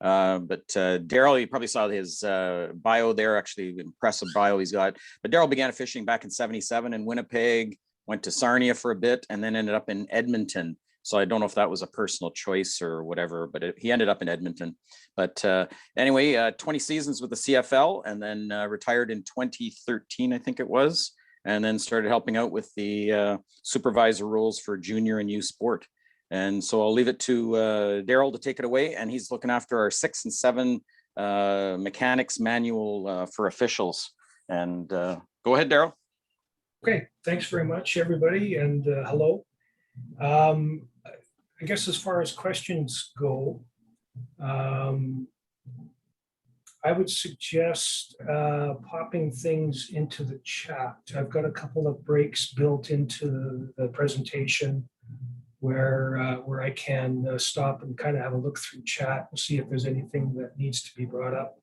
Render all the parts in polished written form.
But Darryl, you probably saw his bio there, actually impressive bio he's got. But Darryl began fishing back in '77 in Winnipeg, went to Sarnia for a bit, and then ended up in Edmonton. So I don't know if that was a personal choice or whatever, but he ended up in Edmonton. But anyway, 20 seasons with the CFL, and then retired in 2013, I think it was, and then started helping out with the supervisor roles for junior and youth sport. And so I'll leave it to Darryl to take it away, and he's looking after our 6 and 7 mechanics manual for officials. And go ahead, Darryl. Okay, thanks very much, everybody, and hello. I guess as far as questions go, I would suggest popping things into the chat. I've got a couple of breaks built into the presentation where I can stop and kind of have a look through chat and see if there's anything that needs to be brought up.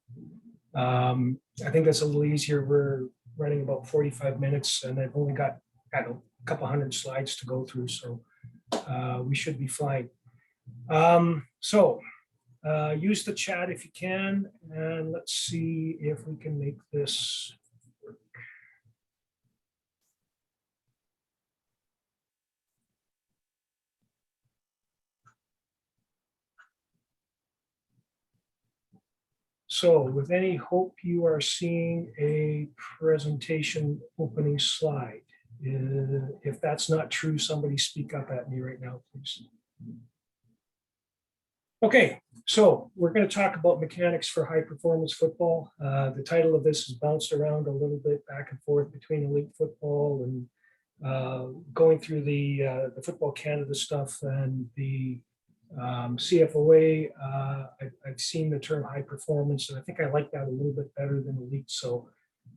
I think that's a little easier. We're running about 45 minutes and I've only got, I don't know, a couple hundred slides to go through, so we should be fine. Use the chat if you can, and let's see if we can make this work. So with any hope, you are seeing a presentation opening slide. If that's not true, somebody speak up at me right now, please. Okay, so we're going to talk about mechanics for high performance football. The title of this has bounced around a little bit back and forth between elite football and going through the Football Canada stuff and the CFOA. I've seen the term high performance, and I think I like that a little bit better than elite. So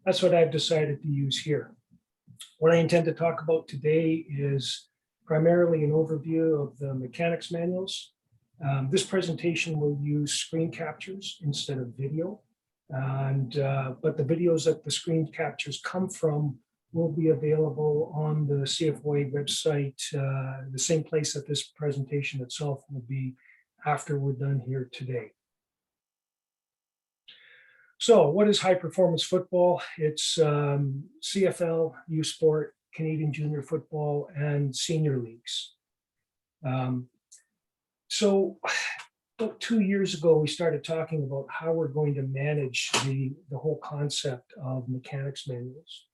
that's what I've decided to use here. What I intend to talk about today is primarily an overview of the mechanics manuals. This presentation will use screen captures instead of video, but the videos that the screen captures come from will be available on the CFOA website, the same place that this presentation itself will be after we're done here today. So what is high performance football? It's CFL, U Sport, Canadian Junior Football, and senior leagues. So about 2 years ago, we started talking about how we're going to manage the whole concept of mechanics manuals.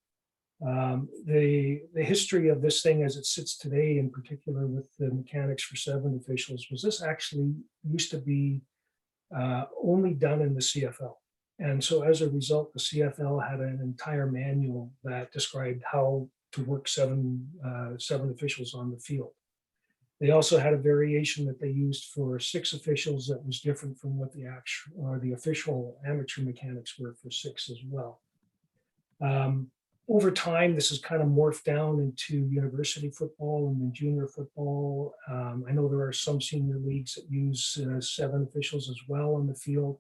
The history of this thing as it sits today, in particular with the mechanics for 7 officials, was this actually used to be only done in the CFL. And so as a result, the CFL had an entire manual that described how to work seven officials on the field. They also had a variation that they used for 6 officials that was different from what the actual or the official amateur mechanics were for 6 as well. Over time, this has kind of morphed down into university football and then junior football. I know there are some senior leagues that use 7 officials as well on the field,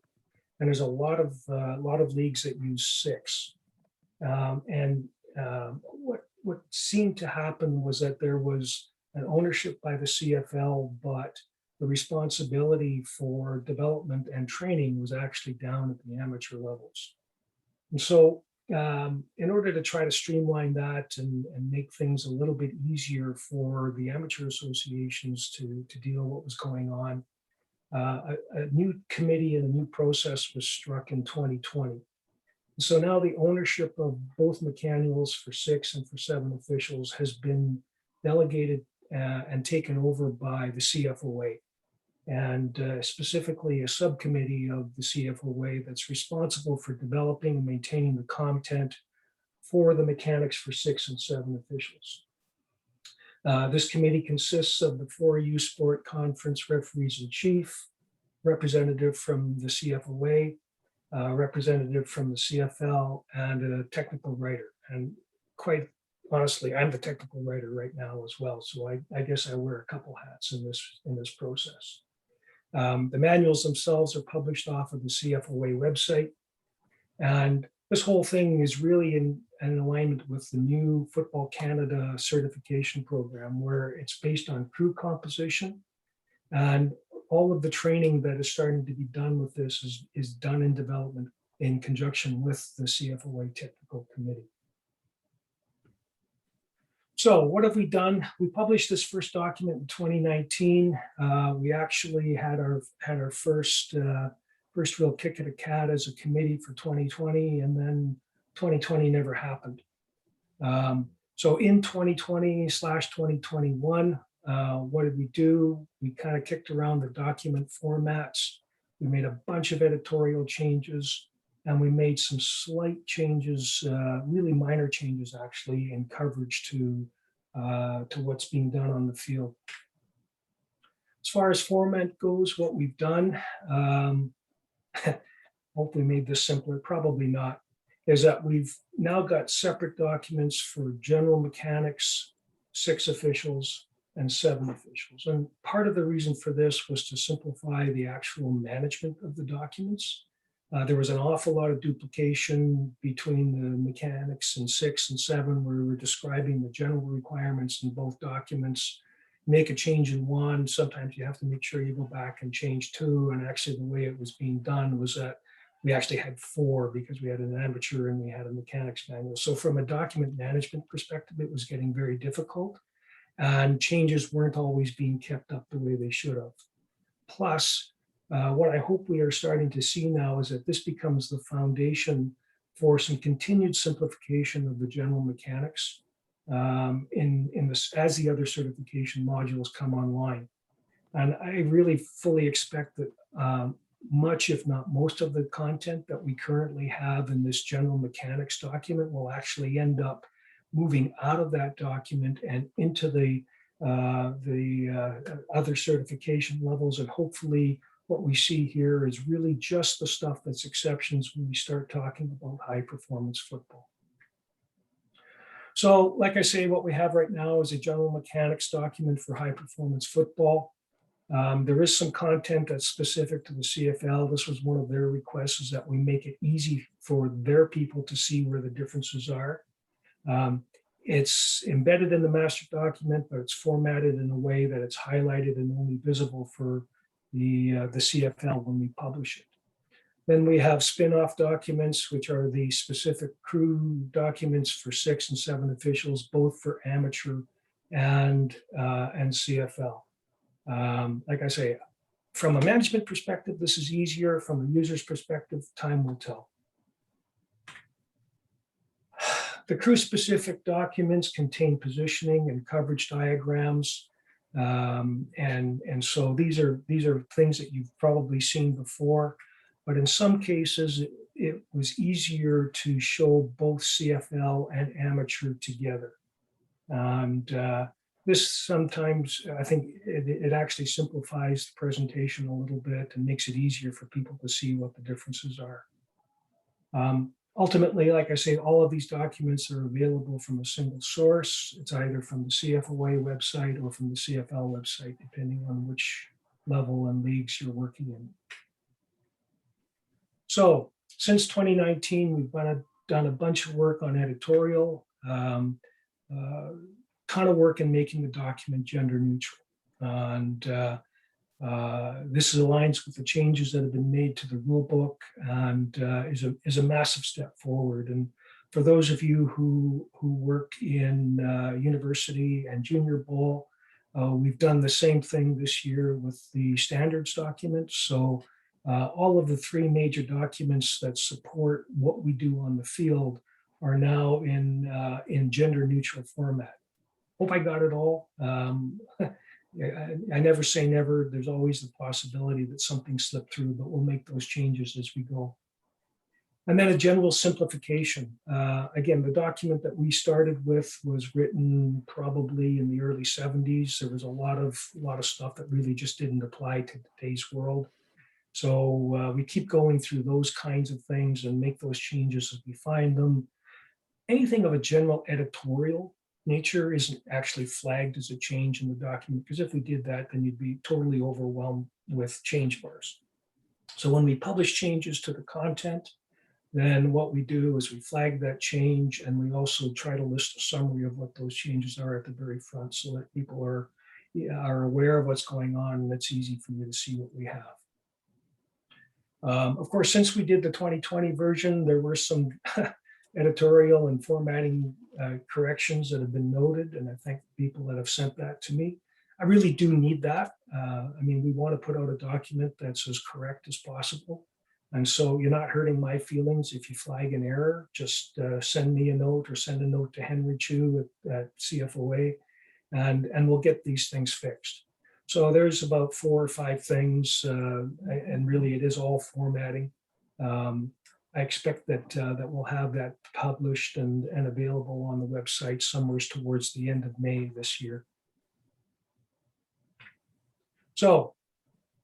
and there's a lot of leagues that use 6. What seemed to happen was that there was an ownership by the CFL, but the responsibility for development and training was actually down at the amateur levels. And so in order to try to streamline that and make things a little bit easier for the amateur associations to deal with what was going on, a new committee and a new process was struck in 2020. So now the ownership of both mechanuals for 6 and for 7 officials has been delegated and taken over by the CFOA, and specifically a subcommittee of the CFOA that's responsible for developing and maintaining the content for the mechanics for 6 and 7 officials. This committee consists of the 4 U Sport Conference referees in chief, representative from the CFOA, representative from the CFL, and a technical writer. And quite honestly, I'm the technical writer right now as well, so I guess I wear a couple hats in this process. The manuals themselves are published off of the CFOA website, and this whole thing is really in alignment with the new Football Canada certification program, where it's based on crew composition. And all of the training that is starting to be done with this is done in development in conjunction with the CFOA technical committee. So what have we done? We published this first document in 2019. We actually had our first real kick at a cat as a committee for 2020, and then 2020 never happened. So in 2020/2021, what did we do? We kind of kicked around the document formats. We made a bunch of editorial changes, and we made some slight changes, really minor changes actually, in coverage to what's being done on the field. As far as format goes, what we've done, hopefully made this simpler, probably not, is that we've now got separate documents for general mechanics, 6 officials, and 7 officials. And part of the reason for this was to simplify the actual management of the documents. There was an awful lot of duplication between the mechanics in 6 and 7, where we were describing the general requirements in both documents. Make a change in one, sometimes you have to make sure you go back and change 2. And actually the way it was being done was that we actually had 4, because we had an amateur and we had a mechanics manual. So from a document management perspective, it was getting very difficult, and changes weren't always being kept up the way they should have. Plus, what I hope we are starting to see now is that this becomes the foundation for some continued simplification of the general mechanics in this, as the other certification modules come online. And I really fully expect that much, if not most, of the content that we currently have in this general mechanics document will actually end up moving out of that document and into the other certification levels. And hopefully what we see here is really just the stuff that's exceptions when we start talking about high performance football. So like I say, what we have right now is a general mechanics document for high performance football. There is some content that's specific to the CFL. This was one of their requests, is that we make it easy for their people to see where the differences are. It's embedded in the master document, but it's formatted in a way that it's highlighted and only visible for the CFL when we publish it. Then we have spin-off documents, which are the specific crew documents for 6 and 7 officials, both for amateur and CFL. Like I say, from a management perspective, this is easier. From a user's perspective, time will tell. The crew-specific documents contain positioning and coverage diagrams. And so these are things that you've probably seen before, but in some cases it was easier to show both CFL and amateur together. And this sometimes, I think it actually simplifies the presentation a little bit and makes it easier for people to see what the differences are. Ultimately, like I say, all of these documents are available from a single source. It's either from the CFOA website or from the CFL website, depending on which level and leagues you're working in. So since 2019, we've done a bunch of work on editorial, ton of work in making the document gender neutral. And this aligns with the changes that have been made to the rule book, and is a massive step forward. And for those of you who work in university and junior bowl, we've done the same thing this year with the standards documents. So all of the 3 major documents that support what we do on the field are now in gender neutral format. Hope I got it all. I never say never. There's always the possibility that something slipped through, but we'll make those changes as we go. And then a general simplification. Again, the document that we started with was written probably in the early 70s. There was a lot of stuff that really just didn't apply to today's world. So we keep going through those kinds of things and make those changes as we find them. Anything of a general editorial nature isn't actually flagged as a change in the document, because if we did that, then you'd be totally overwhelmed with change bars. So when we publish changes to the content, then what we do is we flag that change, and we also try to list a summary of what those changes are at the very front, so that people are are aware of what's going on, and it's easy for you to see what we have. Of course, since we did the 2020 version, there were some editorial and formatting corrections that have been noted, and I thank the people that have sent that to me. I really do need that. I mean, we want to put out a document that's as correct as possible. And so you're not hurting my feelings. If you flag an error, just send me a note or send a note to Henry Chu at CFOA, and we'll get these things fixed. So there's about 4 or 5 things, and really it is all formatting. I expect that that we'll have that published and available on the website somewhere towards the end of May this year. So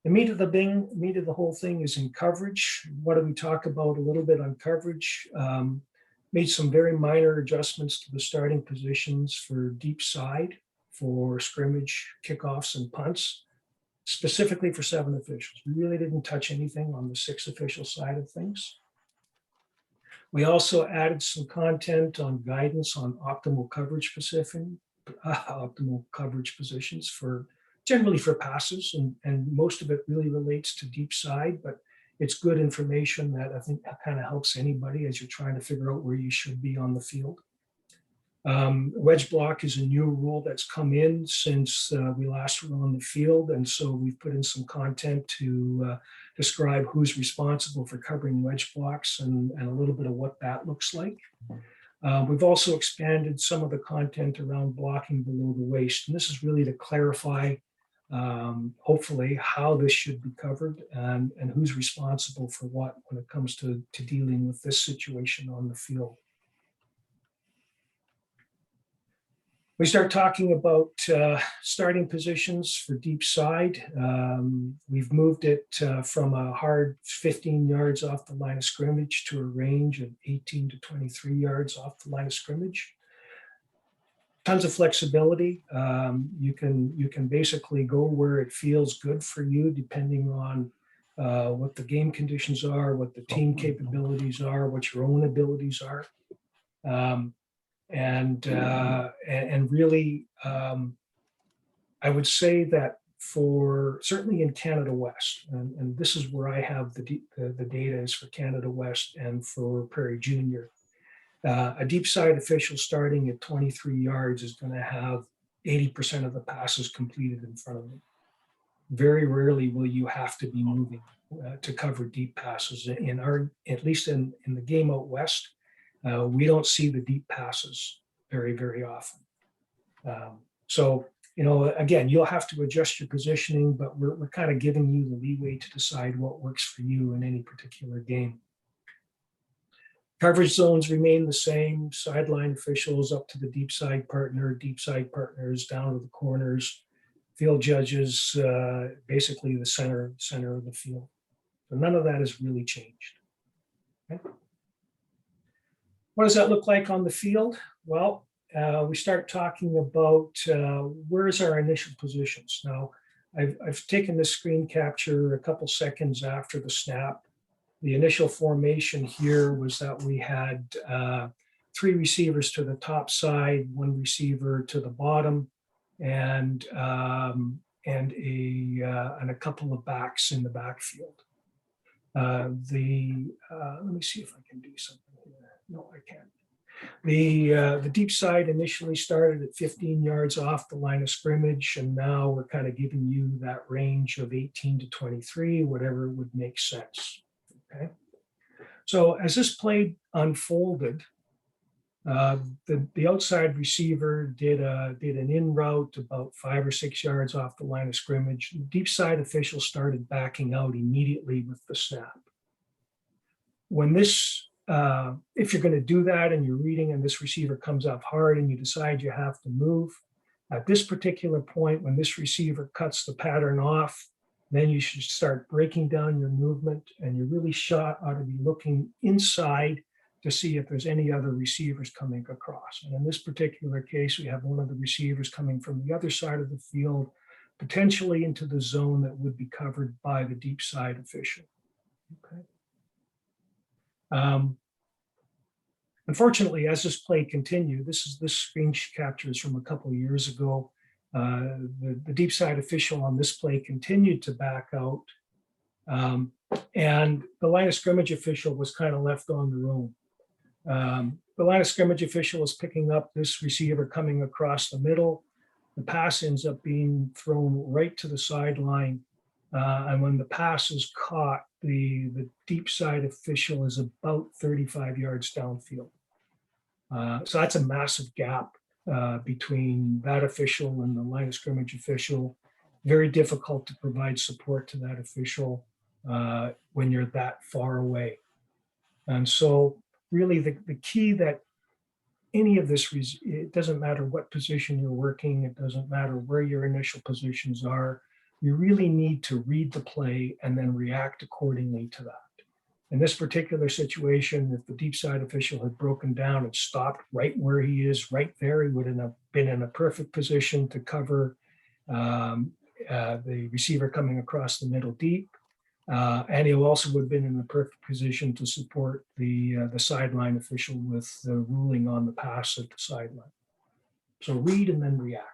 the meat of the whole thing is in coverage. What do we talk about a little bit on coverage? Made some very minor adjustments to the starting positions for deep side, for scrimmage, kickoffs, and punts, specifically for 7 officials. We really didn't touch anything on the 6 official side of things. We also added some content on guidance on optimal coverage positions for generally for passes, and most of it really relates to deep side, but it's good information that I think kind of helps anybody as you're trying to figure out where you should be on the field. Wedge block is a new rule that's come in since we last were on the field, and so we've put in some content to describe who's responsible for covering wedge blocks and a little bit of what that looks like. We've also expanded some of the content around blocking below the waist, and this is really to clarify hopefully how this should be covered and who's responsible for what when it comes to dealing with this situation on the field. We start talking about starting positions for deep side. We've moved it from a hard 15 yards off the line of scrimmage to a range of 18 to 23 yards off the line of scrimmage. Tons of flexibility. You can basically go where it feels good for you, depending on what the game conditions are, what the team capabilities are, what your own abilities are. And really, I would say that for certainly in Canada West, and this is where I have the data is for Canada West and for Prairie Junior. A deep side official starting at 23 yards is going to have 80% of the passes completed in front of them. Very rarely will you have to be moving to cover deep passes. At least in the game out west, we don't see the deep passes very, very often. So, again, you'll have to adjust your positioning, but we're kind of giving you the leeway to decide what works for you in any particular game. Coverage zones remain the same. Sideline officials up to the deep side partners down to the corners. Field judges, basically the center of the field. So none of that has really changed. Okay. What does that look like on the field? Well, we start talking about where's our initial positions. Now, I've taken this screen capture a couple seconds after the snap. The initial formation here was that we had 3 receivers to the top side, 1 receiver to the bottom, and a couple of backs in the backfield. Let me see if I can do something here. No, I can't. The deep side initially started at 15 yards off the line of scrimmage, and now we're kind of giving you that range of 18 to 23, whatever would make sense. Okay. So as this play unfolded, the outside receiver did an in route about 5 or 6 yards off the line of scrimmage. The deep side official started backing out immediately with the snap. When this, if you're going to do that and you're reading and this receiver comes up hard and you decide you have to move, at this particular point, when this receiver cuts the pattern off, then you should start breaking down your movement, and your really shot ought to be looking inside to see if there's any other receivers coming across. And in this particular case, we have one of the receivers coming from the other side of the field, potentially into the zone that would be covered by the deep side official. Okay. Unfortunately, as this play continued, this screen capture is from a couple of years ago. The deep side official on this play continued to back out. And the line of scrimmage official was kind of left on their own. The line of scrimmage official is picking up this receiver coming across the middle. The pass ends up being thrown right to the sideline. And when the pass is caught, the deep side official is about 35 yards downfield. So that's a massive gap between that official and the line of scrimmage official. Very difficult to provide support to that official when you're that far away. And so really the key that any of this, it doesn't matter what position you're working, it doesn't matter where your initial positions are, you really need to read the play and then react accordingly to that. In this particular situation, if the deep side official had broken down and stopped right where he is, right there, he would have been in a perfect position to cover the receiver coming across the middle deep. And he also would have been in the perfect position to support the sideline official with the ruling on the pass at the sideline. So read and then react.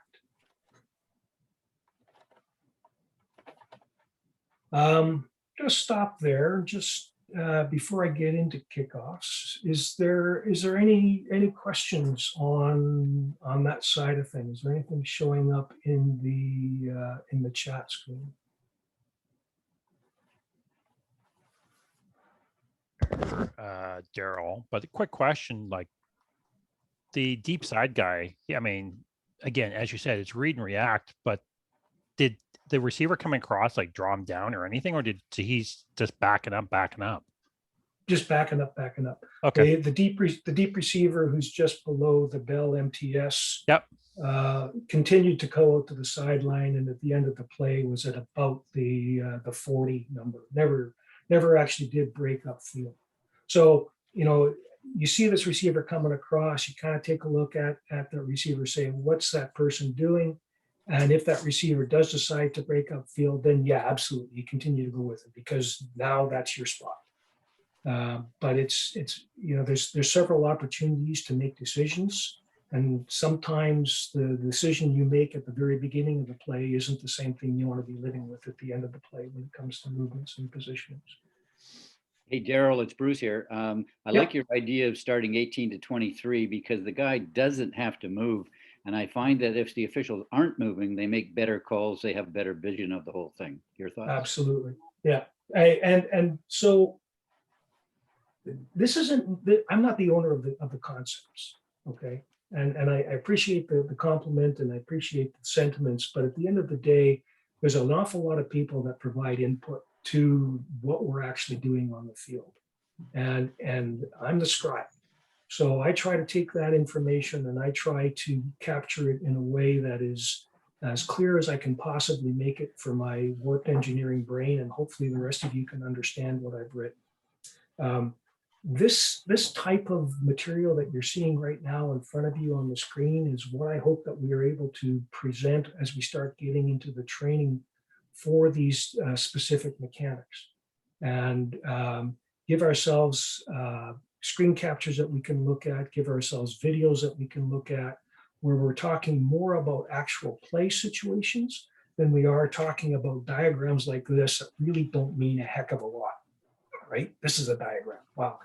Just stop there. Just before I get into kickoffs, is there any questions on that side of things? Is there anything showing up in the chat screen? Darryl, but a quick question, like the deep side guy, I mean, again, as you said, it's read and react, but did the receiver coming across like draw him down or anything, or did he's just backing up? Just backing up. Okay. The deep receiver who's just below the Bell MTS. Yep. Continued to go out to the sideline, and at the end of the play was at about the 40 number. Never actually did break up field. So, you see this receiver coming across, you kind of take a look at the receiver, say, what's that person doing? And if that receiver does decide to break up field, then yeah, absolutely, you continue to go with it because now that's your spot. But it's there's several opportunities to make decisions. And sometimes the decision you make at the very beginning of the play isn't the same thing you want to be living with at the end of the play when it comes to movements and positionings. Hey, Darryl, it's Bruce here. I like your idea of starting 18 to 23 because the guy doesn't have to move. And I find that if the officials aren't moving, they make better calls. They have better vision of the whole thing. Your thoughts? Absolutely. Yeah. And so this isn't, I'm not the owner of the concepts. Okay. And I appreciate the compliment and I appreciate the sentiments, but at the end of the day, there's an awful lot of people that provide input to what we're actually doing on the field. And I'm the scribe. So I try to take that information and I try to capture it in a way that is as clear as I can possibly make it for my warped engineering brain, and hopefully the rest of you can understand what I've written. This type of material that you're seeing right now in front of you on the screen is what I hope that we are able to present as we start getting into the training for these specific mechanics, and give ourselves screen captures that we can look at, give ourselves videos that we can look at, where we're talking more about actual play situations than we are talking about diagrams like this that really don't mean a heck of a lot, right? This is a diagram. Wow.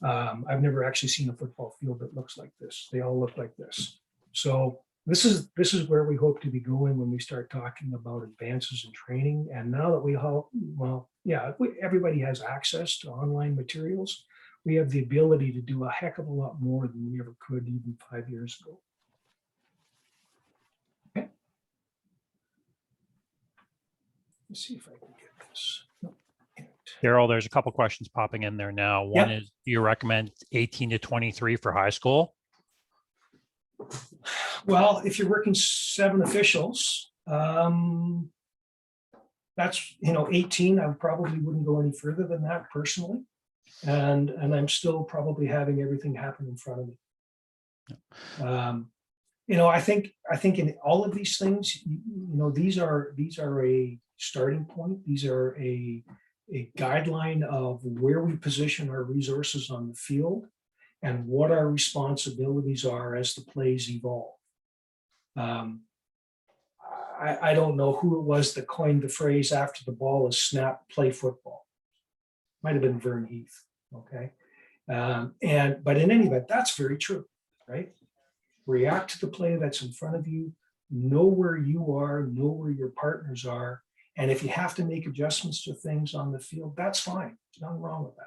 I've never actually seen a football field that looks like this. They all look like this. So this is where we hope to be going when we start talking about advances in training. And now that we all, everybody has access to online materials, we have the ability to do a heck of a lot more than we ever could even 5 years ago. Okay. Let's see if I can get this. No, Darryl, there's a couple questions popping in there now. One is, do you recommend 18 to 23 for high school? Well, if you're working 7 officials, that's 18. I probably wouldn't go any further than that personally, and I'm still probably having everything happen in front of me. I think in all of these things, these are a starting point. These are a guideline of where we position our resources on the field and what our responsibilities are as the plays evolve. I don't know who it was that coined the phrase after the ball is snapped, play football. Might have been Vern Heath, okay? But in any event, that's very true, right? React to the play that's in front of you, know where you are, know where your partners are. And if you have to make adjustments to things on the field, that's fine. There's nothing wrong with that.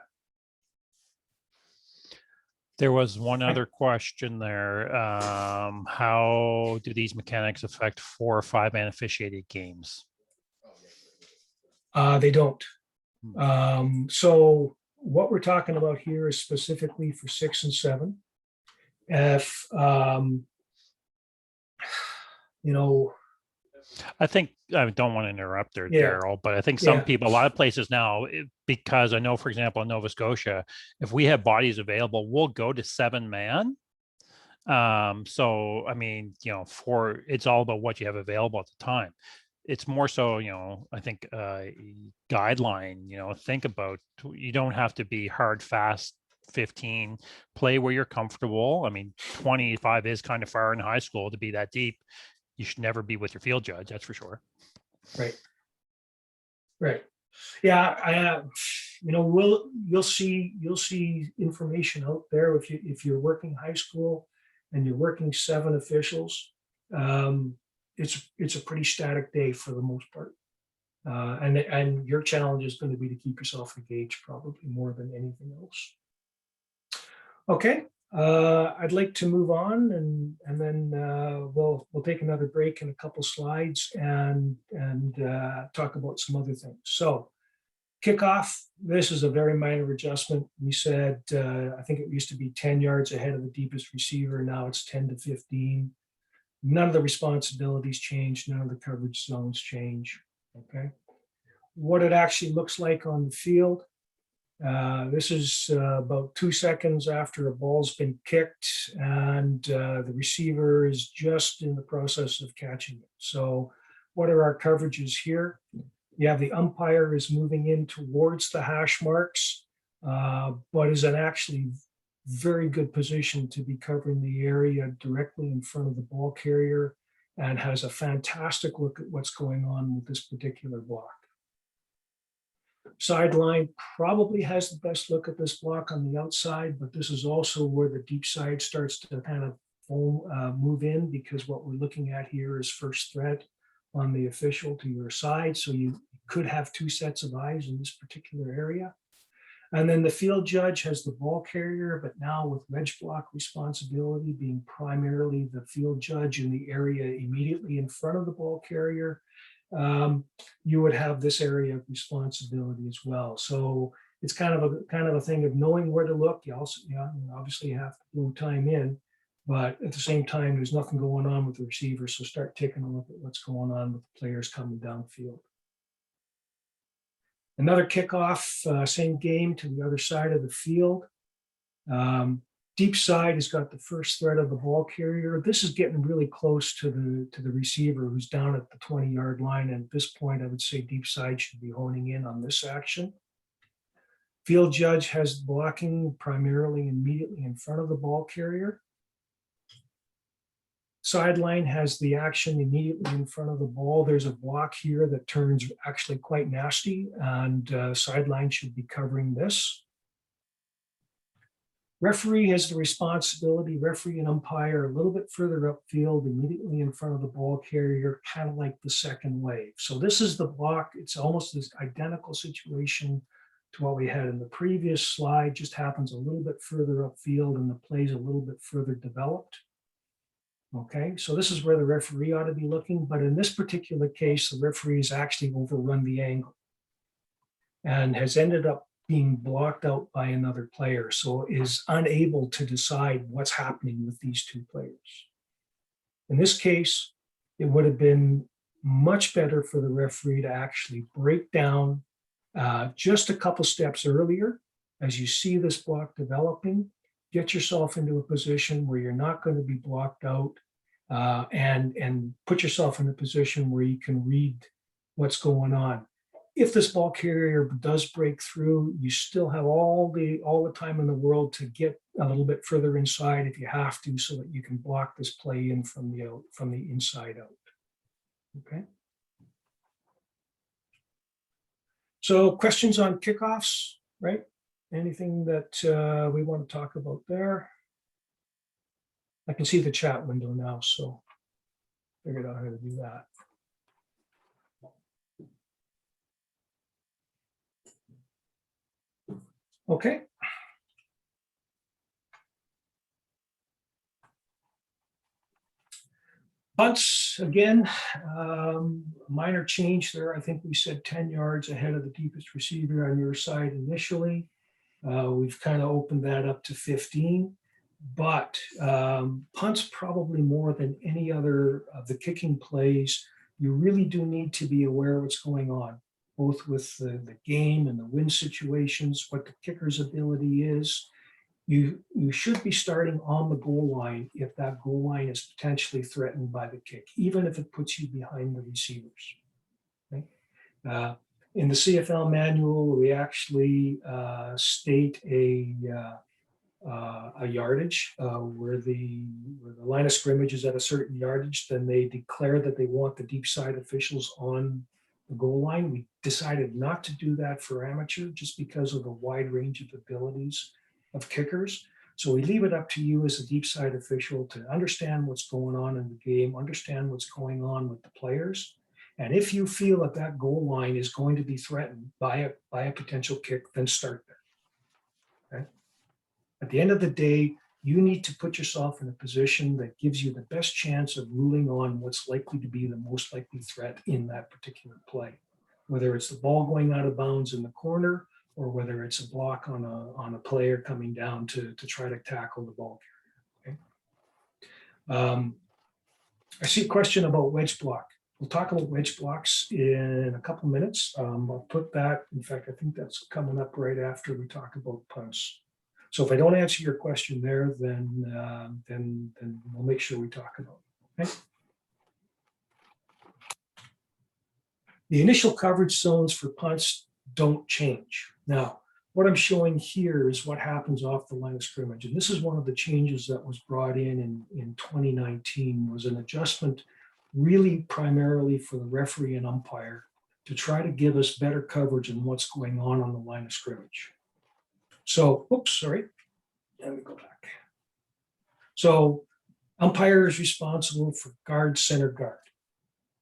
There was one other question there. How do these mechanics affect 4 or 5 man officiated games? They don't. So what we're talking about here is specifically for 6 and 7. If, I think I don't want to interrupt there, Yeah. Darryl, but I think some Yeah. people, a lot of places now, because I know, for example, in Nova Scotia, if we have bodies available, we'll go to 7 man. So I mean, it's all about what you have available at the time. It's more so, I think guideline, think about, you don't have to be hard, fast 15, play where you're comfortable. I mean, 25 is kind of far in high school to be that deep. You should never be with your field judge, that's for sure. Right. Yeah, you'll see information out there if you're working high school and you're working 7 officials. It's a pretty static day for the most part. And your challenge is going to be to keep yourself engaged probably more than anything else. Okay, I'd like to move on and then we'll take another break in a couple slides and talk about some other things. So kickoff, this is a very minor adjustment. We said, I think it used to be 10 yards ahead of the deepest receiver. Now it's 10 to 15. None of the responsibilities change. None of the coverage zones change. Okay. What it actually looks like on the field. This is about 2 seconds after a ball's been kicked and the receiver is just in the process of catching it. So what are our coverages here? You have the umpire is moving in towards the hash marks, but is in actually very good position to be covering the area directly in front of the ball carrier and has a fantastic look at what's going on with this particular block. Sideline probably has the best look at this block on the outside, but this is also where the deep side starts to kind of move in, because what we're looking at here is first threat on the official to your side. So you could have 2 sets of eyes in this particular area. And then the field judge has the ball carrier, but now with wedge block responsibility being primarily the field judge in the area immediately in front of the ball carrier, you would have this area of responsibility as well. So it's kind of a thing of knowing where to look. You also, obviously you have to blow time in, but at the same time, there's nothing going on with the receiver. So start taking a look at what's going on with the players coming downfield. Another kickoff, same game to the other side of the field. Deep side has got the first threat of the ball carrier. This is getting really close to the receiver who's down at the 20-yard line. And at this point, I would say deep side should be honing in on this action. Field judge has blocking primarily immediately in front of the ball carrier. Sideline has the action immediately in front of the ball. There's a block here that turns actually quite nasty, and sideline should be covering this. Referee has the responsibility, referee and umpire a little bit further upfield, immediately in front of the ball carrier, kind of like the second wave. So this is the block. It's almost this identical situation to what we had in the previous slide, just happens a little bit further upfield and the play's a little bit further developed. Okay, so this is where the referee ought to be looking, but in this particular case, the referee has actually overrun the angle and has ended up being blocked out by another player, so is unable to decide what's happening with these 2 players. In this case, it would have been much better for the referee to actually break down just a couple steps earlier. As you see this block developing, get yourself into a position where you're not going to be blocked out, and put yourself in a position where you can read what's going on. If this ball carrier does break through, you still have all the time in the world to get a little bit further inside if you have to, so that you can block this play in from the inside out. Okay. So questions on kickoffs, right? Anything that we want to talk about there? I can see the chat window now, so figured out how to do that. Okay. Punts, again, minor change there. I think we said 10 yards ahead of the deepest receiver on your side initially. We've kind of opened that up to 15, but punts probably more than any other of the kicking plays. You really do need to be aware of what's going on, both with the game and the win situations, what the kicker's ability is. You should be starting on the goal line if that goal line is potentially threatened by the kick, even if it puts you behind the receivers. Okay? In the CFL manual, we actually state a yardage where the line of scrimmage is at a certain yardage. Then they declare that they want the deep side officials on the goal line. We decided not to do that for amateur just because of the wide range of abilities of kickers. So we leave it up to you as a deep side official to understand what's going on in the game, understand what's going on with the players. And if you feel that that goal line is going to be threatened by a potential kick, then start there. Okay? At the end of the day, you need to put yourself in a position that gives you the best chance of ruling on what's likely to be the most likely threat in that particular play. Whether it's the ball going out of bounds in the corner, or whether it's a block on a player coming down to try to tackle the ball carrier. Okay? I see a question about wedge block. We'll talk about wedge blocks in a couple minutes. I'll put that, in fact, I think that's coming up right after we talk about punts. So if I don't answer your question there, then we'll make sure we talk about it. Okay? The initial coverage zones for punts don't change. Now, what I'm showing here is what happens off the line of scrimmage. And this is one of the changes that was brought in 2019, was an adjustment really primarily for the referee and umpire to try to give us better coverage on what's going on the line of scrimmage. So, oops, sorry. Let me go back. So, umpire is responsible for guard, center, guard.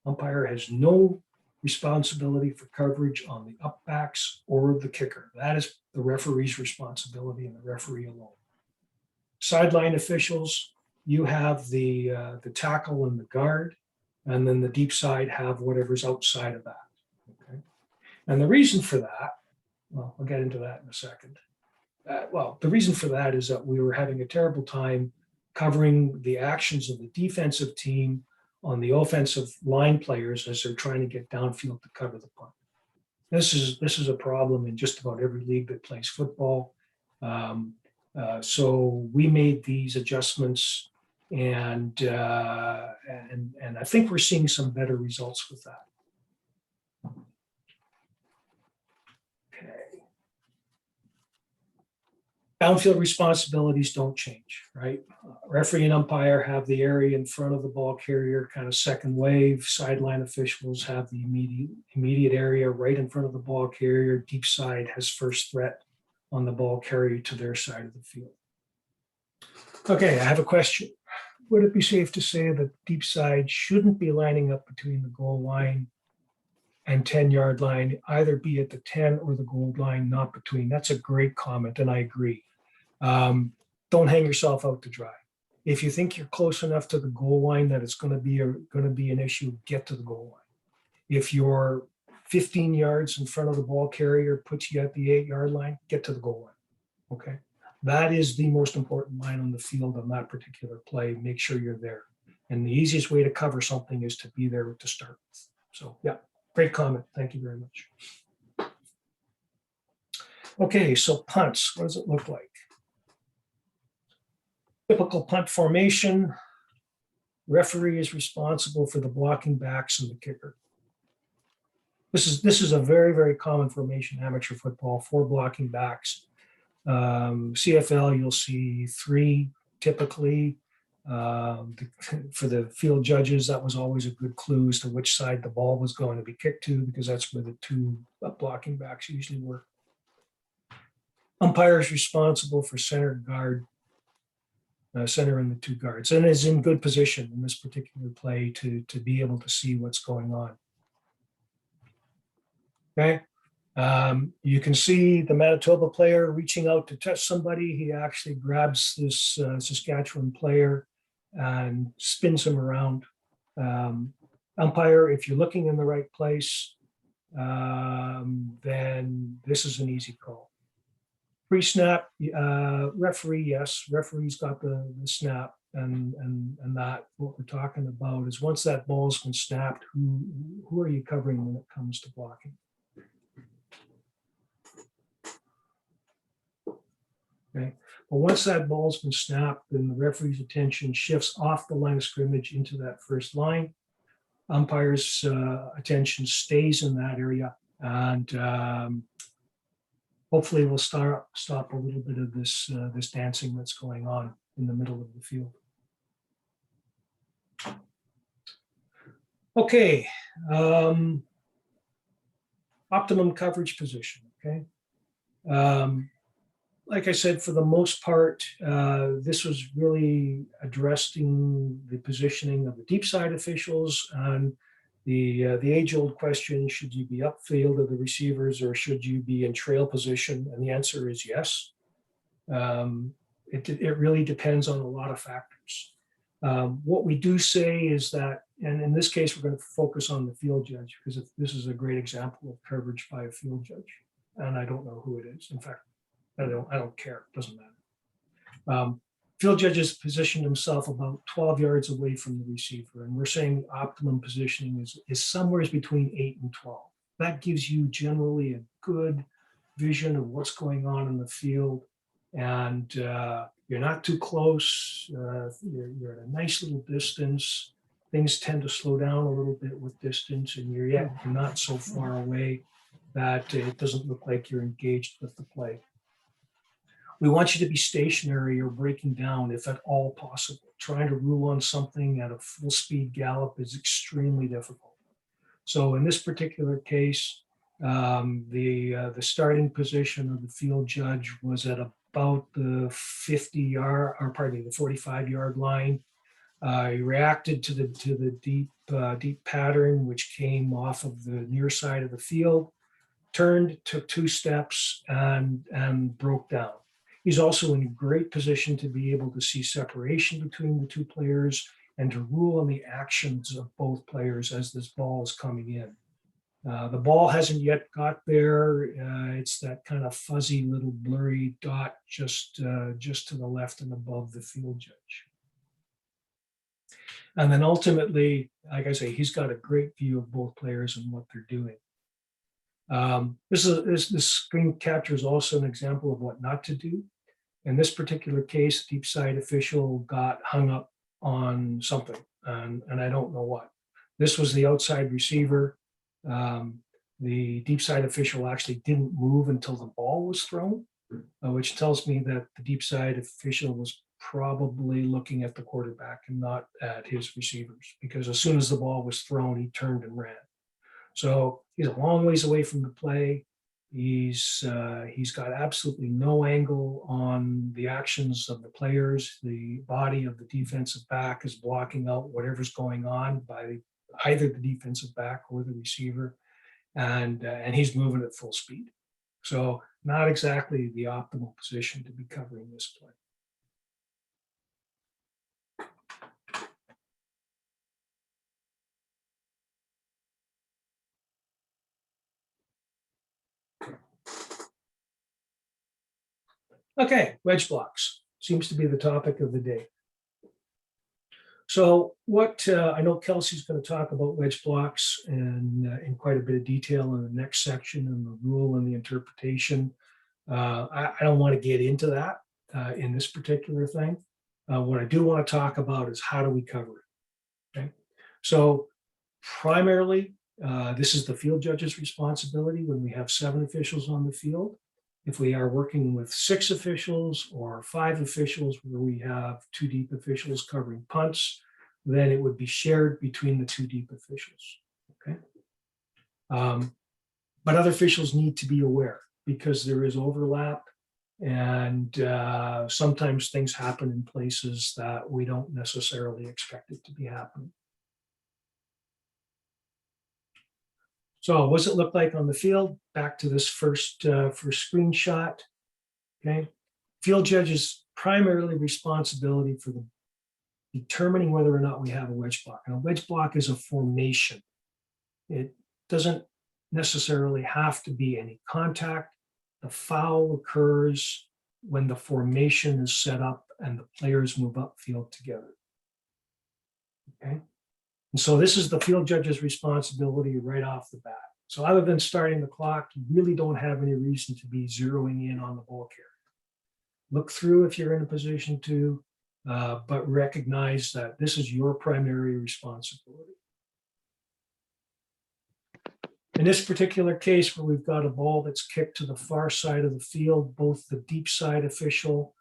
Umpire has no responsibility for coverage on the upbacks or the kicker. That is the referee's responsibility and the referee alone. Sideline officials, you have the tackle and the guard, and then the deep side have whatever's outside of that. Okay? And the reason for that, well, I'll get into that in a second. The reason for that is that we were having a terrible time covering the actions of the defensive team on the offensive line players as they're trying to get downfield to cover the punt. This is a problem in just about every league that plays football. So we made these adjustments, and I think we're seeing some better results with that. Downfield responsibilities don't change, right? Referee and umpire have the area in front of the ball carrier, kind of second wave. Sideline officials have the immediate area right in front of the ball carrier. Deep side has first threat on the ball carrier to their side of the field. Okay, I have a question. Would it be safe to say that deep side shouldn't be lining up between the goal line and 10-yard line, either be at the 10 or the goal line, not between? That's a great comment, and I agree. Don't hang yourself out to dry. If you think you're close enough to the goal line that it's going to be an issue, get to the goal line. If you're 15 yards in front of the ball carrier, puts you at the 8-yard line, get to the goal line. Okay, that is the most important line on the field on that particular play. Make sure you're there. And the easiest way to cover something is to be there to start with. So yeah, great comment. Thank you very much. Okay, so punts, what does it look like? Typical punt formation. Referee is responsible for the blocking backs and the kicker. This is a very, very common formation in amateur football, 4 blocking backs. CFL, you'll see 3 typically. For the field judges, that was always a good clue as to which side the ball was going to be kicked to, because that's where the two blocking backs usually were. Umpire is responsible for center guard, center and the two guards, and is in good position in this particular play to be able to see what's going on. Okay. You can see the Manitoba player reaching out to touch somebody. He actually grabs this Saskatchewan player and spins him around. Umpire, if you're looking in the right place, then this is an easy call. Pre-snap, referee, yes, referee's got the snap, and that what we're talking about is once that ball's been snapped, who are you covering when it comes to blocking? Okay, but once that ball's been snapped, then the referee's attention shifts off the line of scrimmage into that first line. Umpire's attention stays in that area, and hopefully we'll stop a little bit of this dancing that's going on in the middle of the field. Okay, optimum coverage position. Okay. Like I said, for the most part, this was really addressing the positioning of the deep side officials and the age-old question: should you be upfield of the receivers or should you be in trail position? And the answer is yes. It really depends on a lot of factors. What we do say is that, and in this case, we're going to focus on the field judge because this is a great example of coverage by a field judge, and I don't know who it is. In fact, I don't care. It doesn't matter. Field judge has positioned himself about 12 yards away from the receiver, and we're saying the optimum positioning is somewhere between 8 and 12. That gives you generally a good vision of what's going on in the field, and you're not too close. You're at a nice little distance. Things tend to slow down a little bit with distance, and you're not so far away that it doesn't look like you're engaged with the play. We want you to be stationary or breaking down if at all possible. Trying to rule on something at a full speed gallop is extremely difficult. So in this particular case, the starting position of the field judge was at about the 45-yard line. He reacted to the deep pattern, which came off of the near side of the field, turned, took 2 steps, and broke down. He's also in a great position to be able to see separation between the two players and to rule on the actions of both players as this ball is coming in. The ball hasn't yet got there. It's that kind of fuzzy little blurry dot just to the left and above the field judge. And then ultimately, like I say, he's got a great view of both players and what they're doing. This screen capture is also an example of what not to do. In this particular case, the deep side official got hung up on something, and I don't know what. This was the outside receiver. The deep side official actually didn't move until the ball was thrown, which tells me that the deep side official was probably looking at the quarterback and not at his receivers, because as soon as the ball was thrown, he turned and ran. So he's a long ways away from the play. He's got absolutely no angle on the actions of the players. The body of the defensive back is blocking out whatever's going on by either the defensive back or the receiver, and he's moving at full speed. So not exactly the optimal position to be covering this play. Okay, wedge blocks seems to be the topic of the day. So what I know Kelsey's going to talk about wedge blocks in quite a bit of detail in the next section and the rule and the interpretation. I don't want to get into that in this particular thing. What I do want to talk about is how do we cover it. Okay, so primarily this is the field judge's responsibility when we have 7 officials on the field. If we are working with 6 officials or 5 officials where we have 2 deep officials covering punts, then it would be shared between the 2 deep officials. Okay. But other officials need to be aware because there is overlap, and sometimes things happen in places that we don't necessarily expect it to be happening. So what does it look like on the field? Back to this first screenshot. Okay. Field judge's primarily responsibility for determining whether or not we have a wedge block. And a wedge block is a formation. It doesn't necessarily have to be any contact. The foul occurs when the formation is set up and the players move upfield together. Okay. And so this is the field judge's responsibility right off the bat. So other than starting the clock, you really don't have any reason to be zeroing in on the ball carrier. Look through if you're in a position to, but recognize that this is your primary responsibility. In this particular case, where we've got a ball that's kicked to the far side of the field, both the deep side official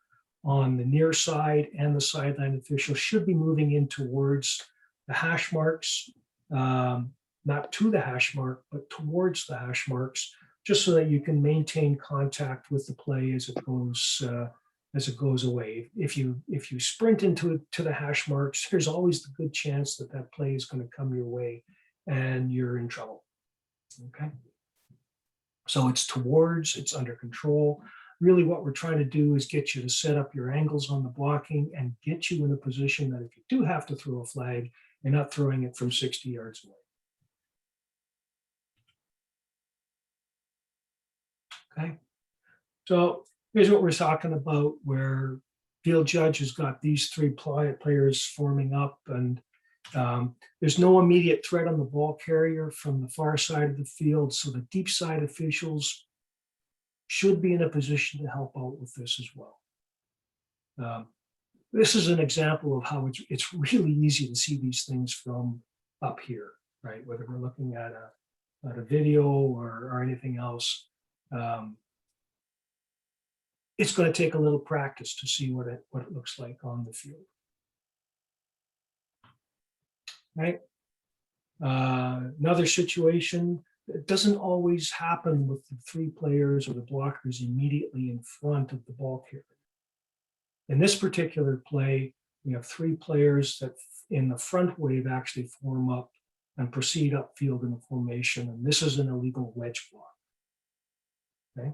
on the near side and the sideline official should be moving in towards the hash marks, not to the hash mark, but towards the hash marks, just so that you can maintain contact with the play as it goes away. If you sprint to the hash marks, there's always the good chance that that play is going to come your way and you're in trouble. Okay. So it's under control. Really what we're trying to do is get you to set up your angles on the blocking and get you in a position that if you do have to throw a flag, you're not throwing it from 60 yards away. Okay. So here's what we're talking about, where field judge has got these 3 players forming up, and there's no immediate threat on the ball carrier from the far side of the field. So the deep side officials should be in a position to help out with this as well. This is an example of how it's really easy to see these things from up here, right? Whether we're looking at a video or anything else. It's going to take a little practice to see what it looks like on the field. Right. Another situation, it doesn't always happen with the 3 players or the blockers immediately in front of the ball carrier. In this particular play, we have 3 players that in the front wave actually form up and proceed upfield in a formation, and this is an illegal wedge block. Okay.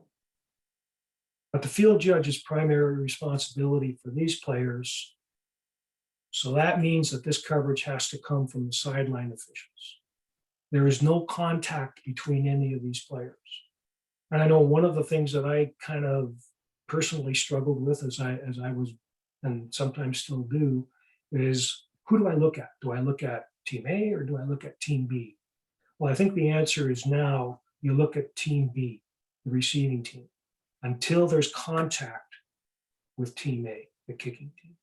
But the field judge's primary responsibility for these players, so that means that this coverage has to come from the sideline officials. There is no contact between any of these players. And I know one of the things that I kind of personally struggled with as I was, and sometimes still do, is who do I look at? Do I look at team A or do I look at team B? Well, I think the answer is now you look at team B, the receiving team, until there's contact with team A, the kicking team.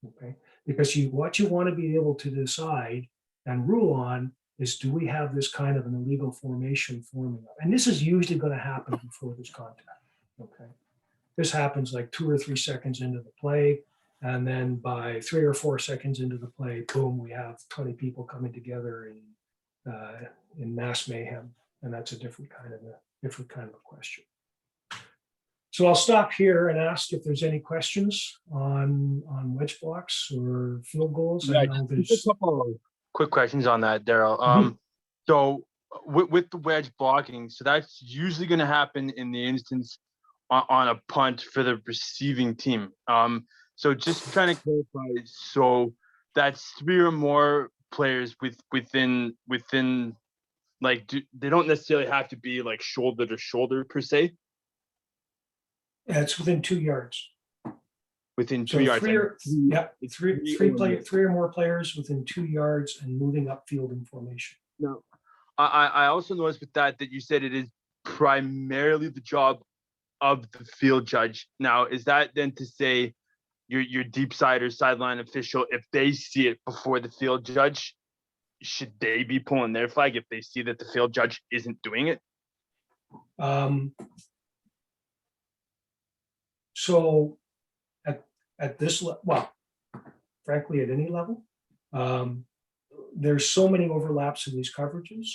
Okay, because what you want to be able to decide and rule on is, do we have this kind of an illegal formation forming up? And this is usually going to happen before there's contact. Okay, this happens like 2 or 3 seconds into the play, and then by 3 or 4 seconds into the play, boom, we have 20 people coming together in mass mayhem, and that's a different kind of a question. So I'll stop here and ask if there's any questions on wedge blocks or field goals. Yeah, I know just a couple of quick questions on that, Darryl. So with the wedge blocking, so that's usually going to happen in the instance on a punt for the receiving team. So just trying to clarify, so that's 3 or more players within like, they don't necessarily have to be like shoulder to shoulder per se. Yeah, it's within 2 yards. Within 2 So yards. three or more players within 2 yards and moving upfield in formation. No, I also noticed with that you said it is primarily the job of the field judge. Now, is that then to say your deep side or sideline official, if they see it before the field judge, should they be pulling their flag if they see that the field judge isn't doing it? So at this, well, frankly, at any level, there's so many overlaps in these coverages.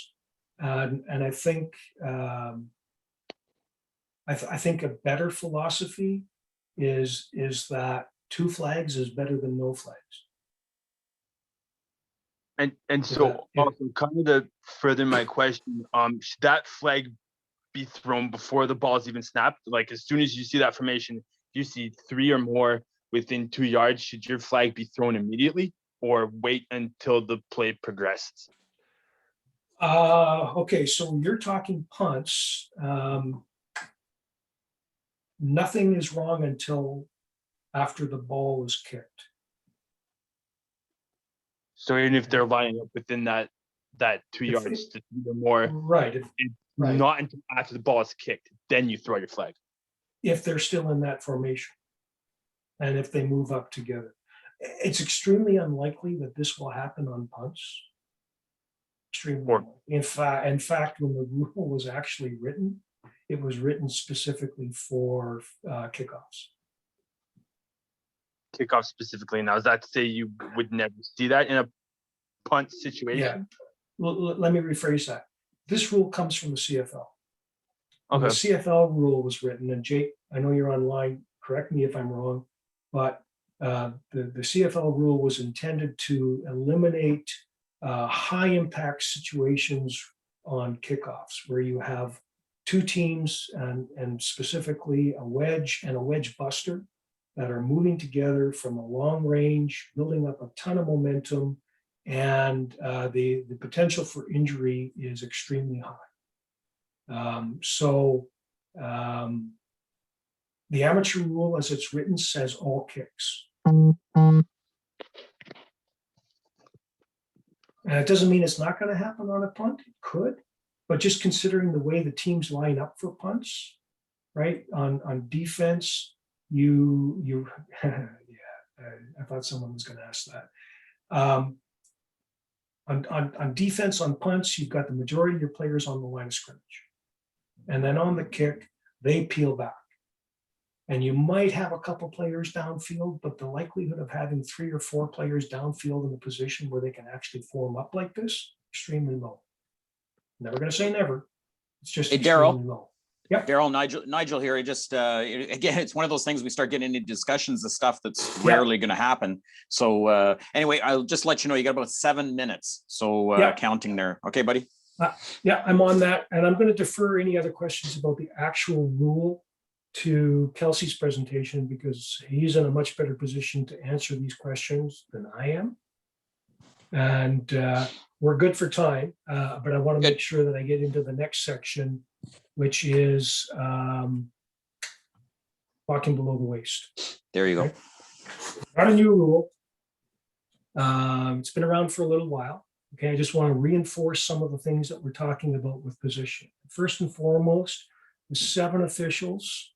And I think, I think a better philosophy is that 2 flags is better than no flags. And so Yeah. also kind of to further my question, should that flag be thrown before the ball's even snapped? Like as soon as you see that formation, you see 3 or more within 2 yards, should your flag be thrown immediately or wait until the play progresses? Okay, so you're talking punts. Nothing is wrong until after the ball is kicked. So even if they're lining up within that 2 If yards to 3 or more, Right, right. not until after the ball is kicked, then you throw your flag. If they're still in that formation. And if they move up together. It's extremely unlikely that this will happen on punts. Extremely Or- unlikely. In fact, when the rule was actually written, it was written specifically for kickoffs. Kickoff specifically. Now, is that to say you would never see that in a punt situation? Yeah. Let me rephrase that. This rule comes from the CFL. When the Okay. CFL rule was written, and Jake, I know you're online, correct me if I'm wrong, but the CFL rule was intended to eliminate high impact situations on kickoffs where you have 2 teams and specifically a wedge and a wedge buster that are moving together from a long range, building up a ton of momentum, and the potential for injury is extremely high. The amateur rule as it's written says all kicks. And it doesn't mean it's not going to happen on a punt. It could, but just considering the way the teams line up for punts, right? On defense, you yeah, I thought someone was going to ask that. On defense, on punts, you've got the majority of your players on the line of scrimmage. And then on the kick, they peel back. And you might have a couple players downfield, but the likelihood of having 3 or 4 players downfield in a position where they can actually form up like this, extremely low. Never going to say never. It's just Hey, extremely Darryl. low. Yep. Daryl, Nigel here. Again, it's one of those things we start getting into discussions of stuff that's Yeah. rarely going to happen. So anyway, I'll just let you know you got about 7 minutes. So Yeah. counting there. Okay, buddy. Yeah, I'm on that. And I'm going to defer any other questions about the actual rule to Kelsey's presentation because he's in a much better position to answer these questions than I am. And we're good for time, but I want to make sure that I get into the next section, which is walking below the waist. There you go. Okay. Not a new rule. It's been around for a little while. Okay, I just want to reinforce some of the things that we're talking about with position. First and foremost, the 7 officials,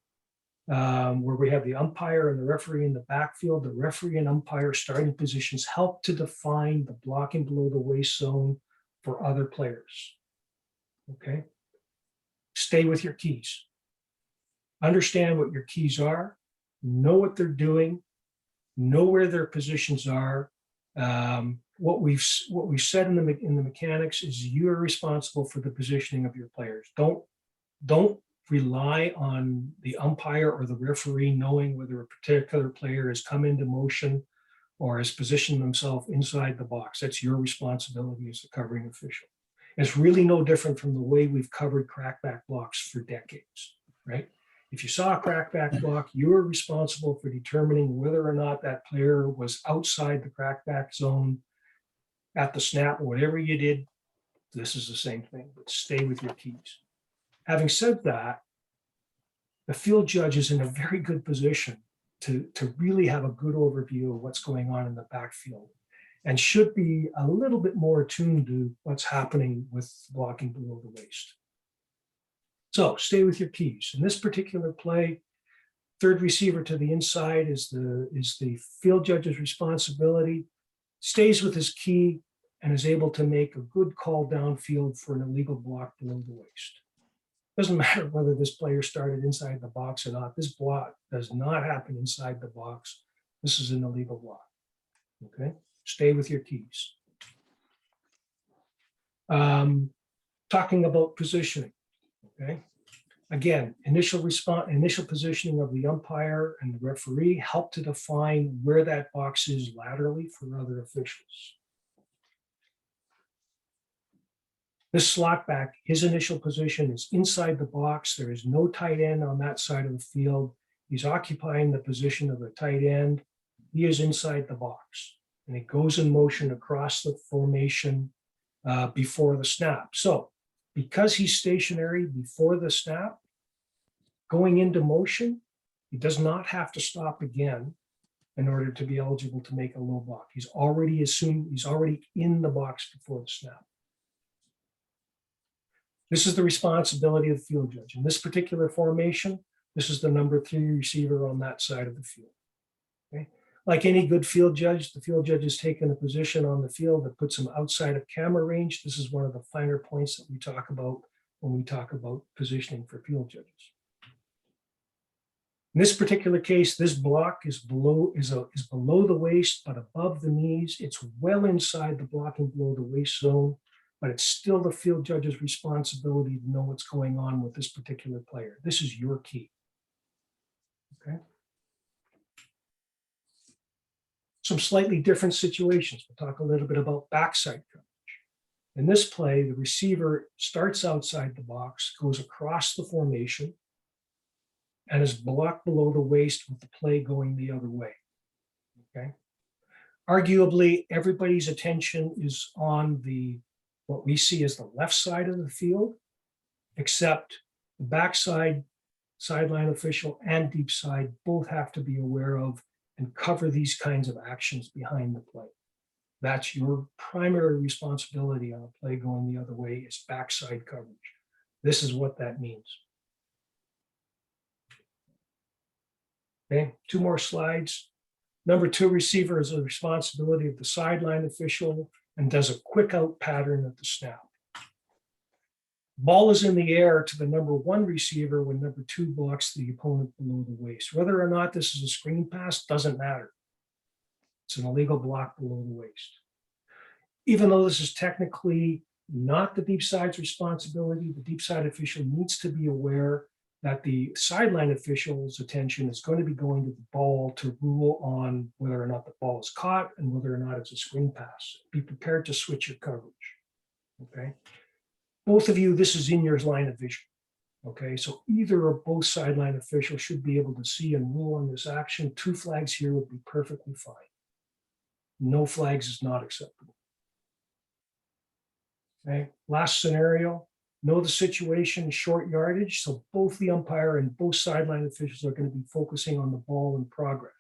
where we have the umpire and the referee in the backfield. The referee and umpire starting positions help to define the blocking below the waist zone for other players. Okay, stay with your keys. Understand what your keys are, know what they're doing, know where their positions are. What we've said in the mechanics is you're responsible for the positioning of your players. Don't rely on the umpire or the referee knowing whether a particular player has come into motion or has positioned themselves inside the box. That's your responsibility as the covering official. It's really no different from the way we've covered crackback blocks for decades, right? If you saw a crackback block, you're responsible for determining whether or not that player was outside the crackback zone at the snap, or whatever you did. This is the same thing, but stay with your keys. Having said that, the field judge is in a very good position to really have a good overview of what's going on in the backfield and should be a little bit more attuned to what's happening with blocking below the waist. So stay with your keys. In this particular play, third receiver to the inside is the field judge's responsibility, stays with his key and is able to make a good call downfield for an illegal block below the waist. Doesn't matter whether this player started inside the box or not. This block does not happen inside the box. This is an illegal block. Okay, stay with your keys. Talking about positioning. Okay, again, initial positioning of the umpire and the referee help to define where that box is laterally for other officials. This slot back, his initial position is inside the box. There is no tight end on that side of the field. He's occupying the position of the tight end. He is inside the box, and it goes in motion across the formation before the snap. So because he's stationary before the snap, going into motion, he does not have to stop again in order to be eligible to make a low block. He's already in the box before the snap. This is the responsibility of the field judge. In this particular formation, this is the number 3 receiver on that side of the field. Okay? Like any good field judge, the field judge has taken a position on the field that puts him outside of camera range. This is one of the finer points that we talk about when we talk about positioning for field judges. In this particular case, this block is below the waist, but above the knees. It's well inside the blocking below the waist zone, but it's still the field judge's responsibility to know what's going on with this particular player. This is your key. Okay. Some slightly different situations. We'll talk a little bit about backside coverage. In this play, the receiver starts outside the box, goes across the formation, and is blocked below the waist with the play going the other way. Okay. Arguably, everybody's attention is on what we see as the left side of the field, except the backside, sideline official, and deep side both have to be aware of and cover these kinds of actions behind the play. That's your primary responsibility on a play going the other way, is backside coverage. This is what that means. Okay, 2 more slides. Number 2 receiver is the responsibility of the sideline official and does a quick out pattern at the snap. Ball is in the air to the number 1 receiver when number 2 blocks the opponent below the waist. Whether or not this is a screen pass doesn't matter. It's an illegal block below the waist. Even though this is technically not the deep side's responsibility, the deep side official needs to be aware that the sideline official's attention is going to be going to the ball to rule on whether or not the ball is caught and whether or not it's a screen pass. Be prepared to switch your coverage. Okay. Both of you, this is in your line of vision. Okay, so either or both sideline officials should be able to see and rule on this action. 2 flags here would be perfectly fine. No flags is not acceptable. Okay, last scenario, know the situation, short yardage. So both the umpire and both sideline officials are going to be focusing on the ball in progress.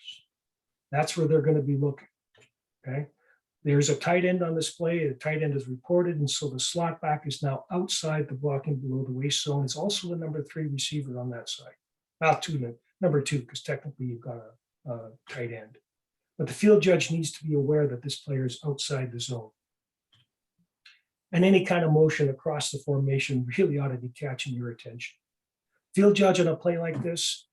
That's where they're going to be looking. Okay. There's a tight end on this play. The tight end is reported, and so the slot back is now outside the blocking below the waist zone. It's also the number 3 receiver on that side. Number 2, because technically you've got a tight end. But the field judge needs to be aware that this player is outside the zone. And any kind of motion across the formation really ought to be catching your attention. Field judge on a play like this,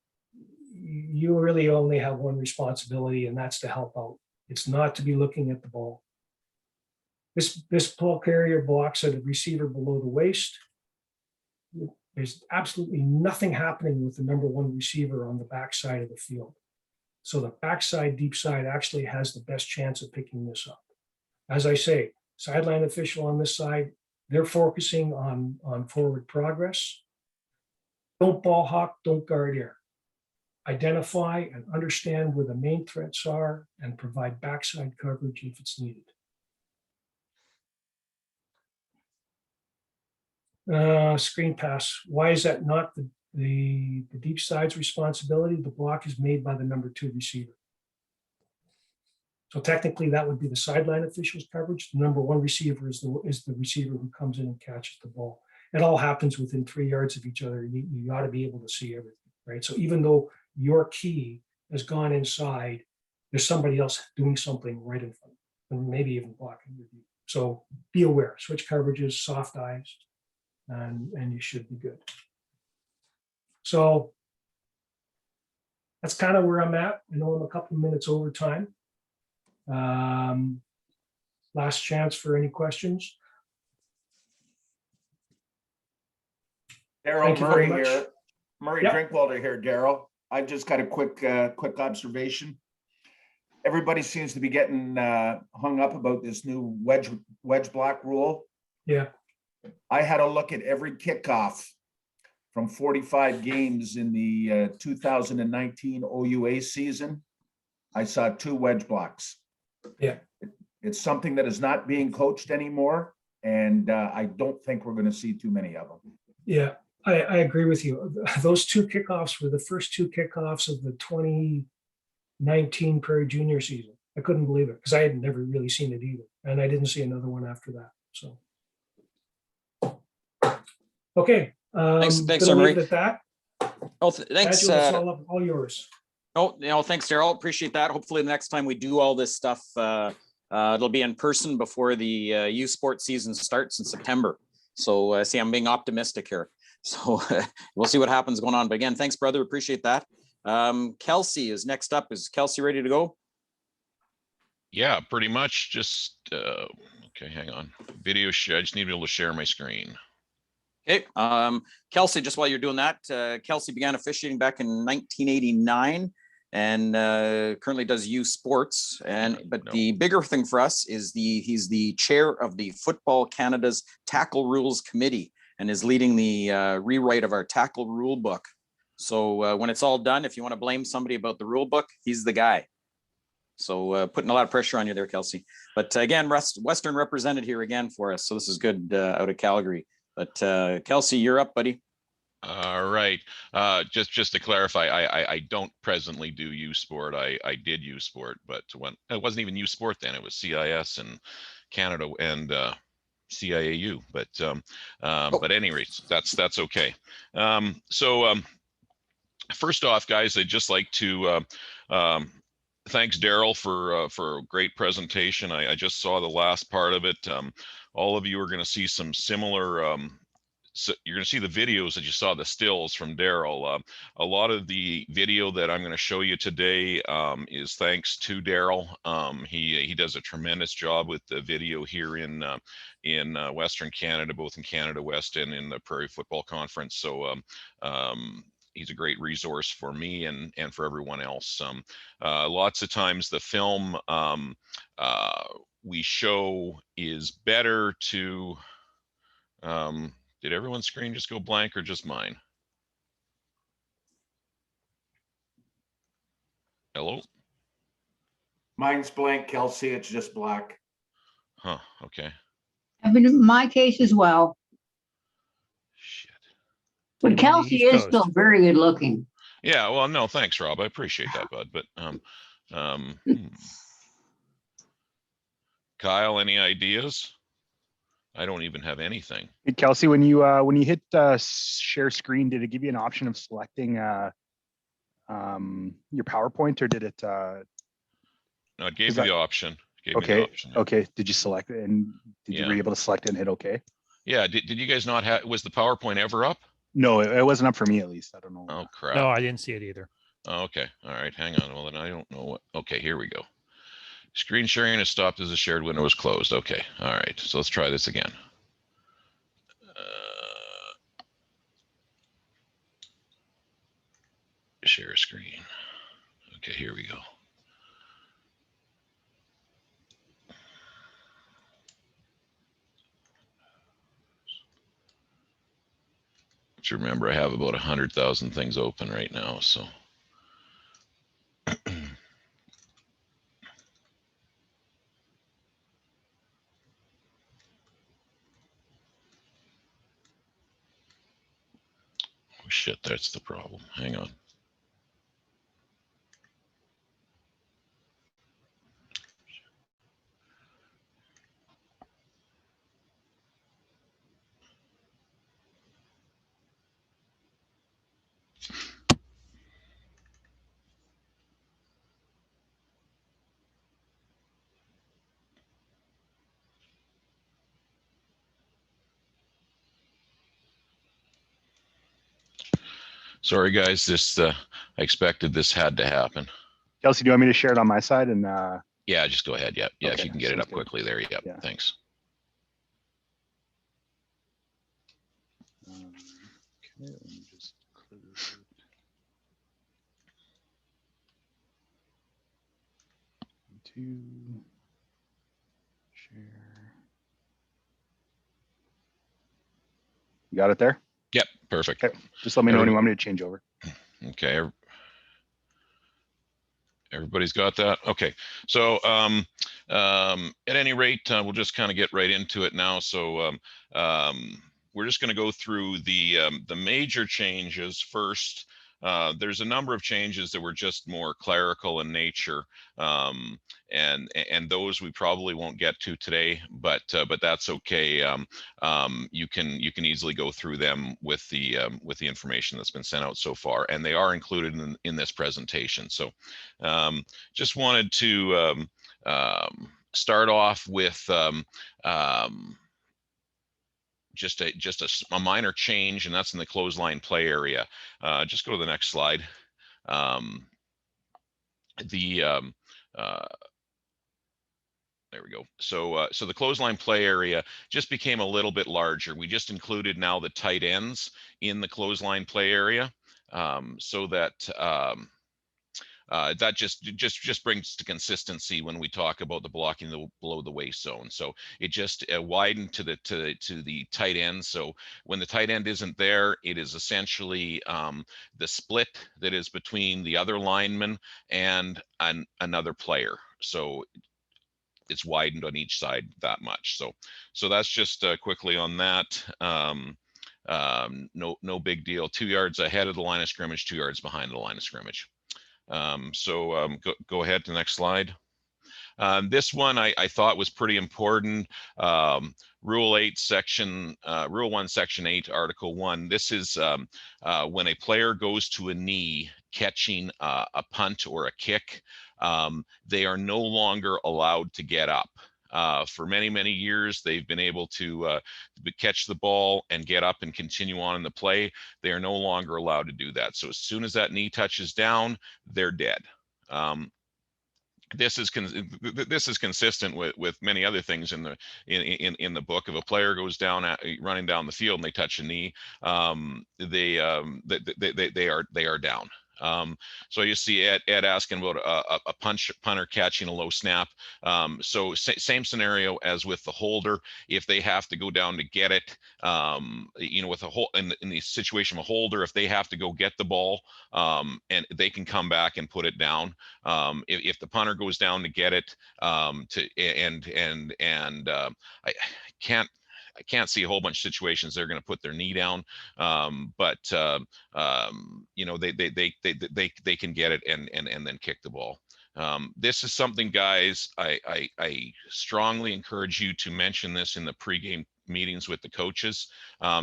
you really only have one responsibility, and that's to help out. It's not to be looking at the ball. This ball carrier blocks at a receiver below the waist. There's absolutely nothing happening with the number 1 receiver on the backside of the field. So the backside, deep side actually has the best chance of picking this up. As I say, sideline official on this side, they're focusing on forward progress. Don't ball hawk, don't guard air. Identify and understand where the main threats are and provide backside coverage if it's needed. Screen pass. Why is that not the deep side's responsibility? The block is made by the number 2 receiver. So technically that would be the sideline official's coverage. The number 1 receiver is the receiver who comes in and catches the ball. It all happens within 3 yards of each other. You ought to be able to see everything, right? So even though your key has gone inside, there's somebody else doing something right in front, and maybe even blocking your view. So be aware, switch coverages, soft eyes, and you should be good. So that's kind of where I'm at. I know I'm a couple of minutes over time. Last chance for any questions. Darryl Thank you very Murray much. here. Murray Yep. Drinkwalder here, Darryl. I've just got a quick observation. Everybody seems to be getting hung up about this new wedge block rule. Yeah. I had a look at every kickoff from 45 games in the 2019 OUA season. I saw 2 wedge blocks. Yeah. It's something that is not being coached anymore, and I don't think we're going to see too many of them. Yeah, I agree with you. Those 2 kickoffs were the first 2 kickoffs of the 2019 Prairie Junior season. I couldn't believe it because I had never really seen it either. And I didn't see another one after that. So, okay. Thanks, gonna sir, leave Murray. it at that. Oh, thanks. Angela, it's all yours. Oh, thanks, Darryl. Appreciate that. Hopefully the next time we do all this stuff, it'll be in person before the youth sports season starts in September. So see, I'm being optimistic here. So we'll see what happens going on. But again, thanks, brother. Appreciate that. Kelsey is next up. Is Kelsey ready to go? Yeah, pretty much. Just okay, hang on. Video share. I just need to be able to share my screen. Okay. Kelsey, just while you're doing that, Kelsey began officiating back in 1989 and currently does youth sports. But the bigger thing for us is he's the chair of the Football Canada's Tackle Rules Committee and is leading the rewrite of our tackle rule book. So when it's all done, if you want to blame somebody about the rule book, he's the guy. So putting a lot of pressure on you there, Kelsey. But again, Western represented here again for us. So this is good out of Calgary. But Kelsey, you're up, buddy. All right. Just to clarify, I don't presently do youth sport. I did youth sport, but when it wasn't even youth sport then, it was CIS and Canada and CIAU. But at any rate, that's okay. First off, guys, I'd just like to thanks Darryl for a great presentation. I just saw the last part of it. All of you are going to see some similar. So you're going to see the videos that you saw, the stills from Darryl. A lot of the video that I'm going to show you today is thanks to Darryl. He does a tremendous job with the video here in Western Canada, both in Canada West and in the Prairie Football Conference. So he's a great resource for me and for everyone else. Lots of times the film we show is better to. Did everyone's screen just go blank or just mine? Hello? Mine's blank, Kelsey. It's just black. Huh, okay. I mean, in my case as well. Shit. But On the Kelsey East is Coast. still very good looking. Yeah, well, no, thanks, Rob. I appreciate that, bud. But Kyle, any ideas? I don't even have anything. Hey, Kelsey, when you hit share screen, did it give you an option of selecting your PowerPoint, or did it? No, it gave Is me that- the option. It gave me the Okay. option. Okay. Did you select it, and did you Yeah. were able to select it and hit OK? Yeah. Did you guys not have? Was the PowerPoint ever up? No, it wasn't up for me at least. I don't know. Oh crap. No, I didn't see it either. Oh, okay. All right. Hang on. Well, then I don't know what. Okay, here we go. Screen sharing is stopped as the shared window is closed. Okay. All right. So let's try this again. Share screen. Okay, here we go. Just remember, I have about 100,000 things open right now, so. Oh, shit, that's the problem. Hang on. Sorry, guys, this, I expected this had to happen. Kelsey, do you want me to share it on my side? And Yeah, just go ahead. Yeah, yeah, if Okay, you can get it sounds up good. quickly there. Yep, Yeah. thanks. okay, let me just close it. To share. You got it there? Yep, perfect. Okay. Just let me know when you want me to change over. Okay. Everybody's got that? Okay. So at any rate, we'll just kind of get right into it now. So we're just going to go through the major changes first. There's a number of changes that were just more clerical in nature, and those we probably won't get to today, but that's okay. You can easily go through them with the information that's been sent out so far, and they are included in this presentation. So just wanted to start off with just a minor change, and that's in the clothesline play area. Just go to the next slide. There we go. So so the clothesline play area just became a little bit larger. We just included now the tight ends in the clothesline play area, so that that just brings to consistency when we talk about the blocking below the waist zone. So it just widened to the tight end. So when the tight end isn't there, it is essentially the split that is between the other lineman and another player. So it's widened on each side that much. So that's just quickly on that. No big deal. 2 yards ahead of the line of scrimmage, 2 yards behind the line of scrimmage. Go ahead to the next slide. This one I thought was pretty important. Rule 8, Rule 1, Section 8, Article 1. This is when a player goes to a knee catching a punt or a kick, they are no longer allowed to get up. For many years, they've been able to catch the ball and get up and continue on in the play. They are no longer allowed to do that. So as soon as that knee touches down, they're dead. This is consistent with many other things in the book. If a player goes down running down the field and they touch a knee, they are down. So you see Ed asking about a punter catching a low snap. So same scenario as with the holder. If they have to go down to get it, with in the situation of a holder, if they have to go get the ball, and they can come back and put it down. If the punter goes down to get it, I can't see a whole bunch of situations they're going to put their knee down, but they can get it and then kick the ball. This is something, guys, I strongly encourage you to mention this in the pregame meetings with the coaches,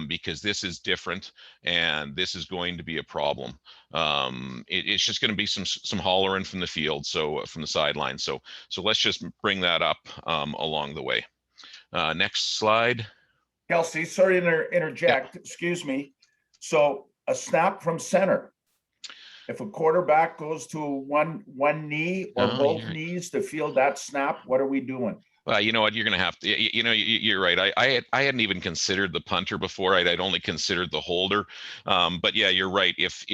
because this is different and this is going to be a problem. It's just going to be some hollering from the field, so from the sideline. So let's just bring that up along the way. Next slide. Kelsey, sorry to interject, excuse me. So a snap from center. If a quarterback goes to one knee or both knees to field that snap, what are we doing? Well, you know what, you're going to have to, you're right. I hadn't even considered the punter before. I'd only considered the holder. But yeah, you're right. If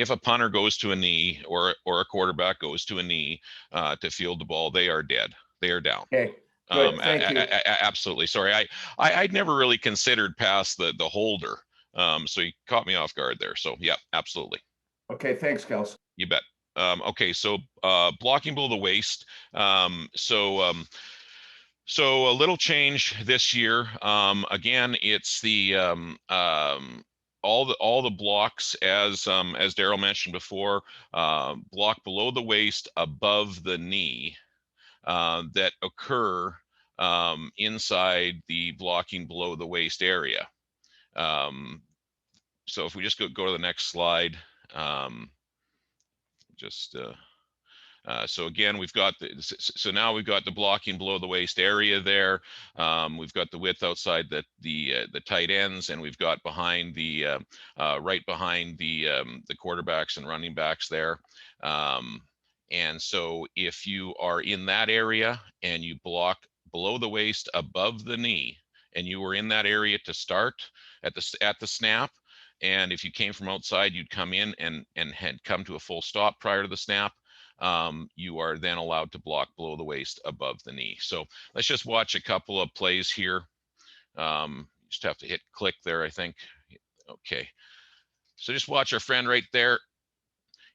a punter goes to a knee or a quarterback goes to a knee to field the ball, they are dead. They are down. Okay. Good. Thank you. Absolutely. Sorry. I'd never really considered past the holder. So you caught me off guard there. So yeah, absolutely. Okay. Thanks, Kelsey. You bet. Okay. So blocking below the waist. So a little change this year. Again, it's the all the blocks as Darryl mentioned before, block below the waist, above the knee, that occur inside the blocking below the waist area. So if we just go to the next slide, So again, we've got so now we've got the blocking below the waist area there. We've got the width outside the tight ends, and we've got behind the right behind the quarterbacks and running backs there. And so if you are in that area and you block below the waist above the knee, and you were in that area to start at the snap, and if you came from outside, you'd come in and had come to a full stop prior to the snap, you are then allowed to block below the waist above the knee. So let's just watch a couple of plays here. Just have to hit click there, I think. Okay. So just watch our friend right there.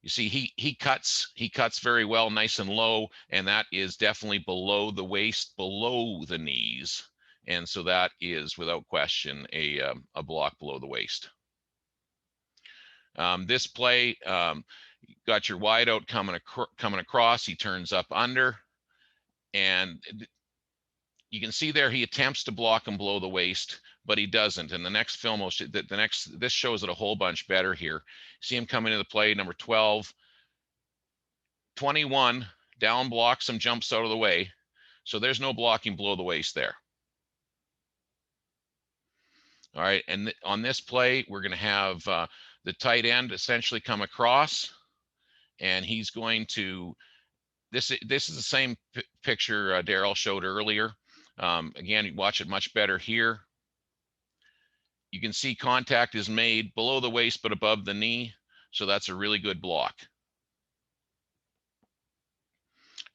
You see, he cuts very well, nice and low, and that is definitely below the waist, below the knees. And so that is without question a block below the waist. This play, got your wide out coming across. He turns up under, and you can see there he attempts to block him below the waist, but he doesn't. And the next film, this shows it a whole bunch better here. See him come into the play, number 12, 21, down blocks him, jumps out of the way. So there's no blocking below the waist there. All right, and on this play, we're going to have the tight end essentially come across, and he's going to, this is the same picture Darryl showed earlier. Again, you watch it much better here. You can see contact is made below the waist but above the knee, so that's a really good block.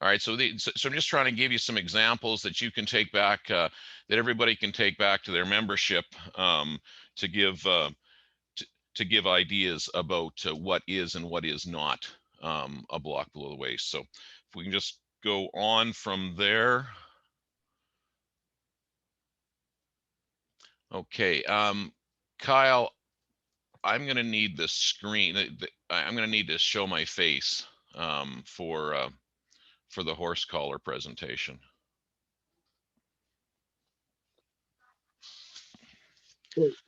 All right, so I'm just trying to give you some examples that you can take back, that everybody can take back to their membership, to give ideas about what is and what is not a block below the waist. So if we can just go on from there. Okay, Kyle, I'm going to need the screen. I'm going to need to show my face for the horse collar presentation.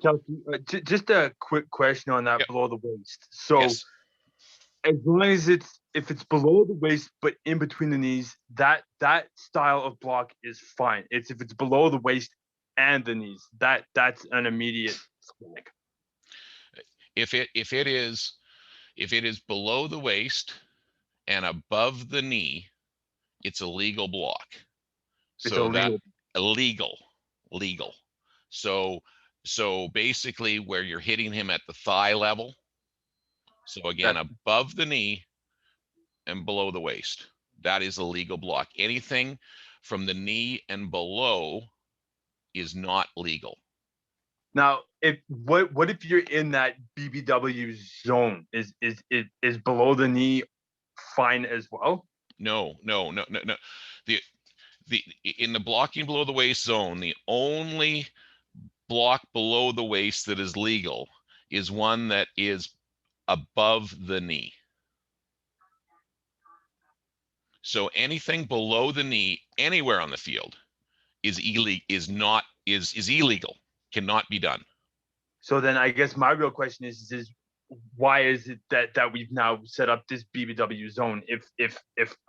Kelsey, just a quick question on that. Yep. Below the waist. So yes. As long as if it's below the waist but in between the knees, that style of block is fine. It's if it's below the waist and the knees, that's an immediate flag. If it is below the waist and above the knee, it's a legal block. So that illegal. So basically where you're hitting him at the thigh level. So again, above the knee and below the waist, that is a legal block. Anything from the knee and below is not legal. Now, what if you're in that BBW zone? Is below the knee fine as well? No. In the blocking below the waist zone, the only block below the waist that is legal is one that is above the knee. So anything below the knee anywhere on the field is illegal, cannot be done. So then I guess my real question is why is it that we've now set up this BBW zone if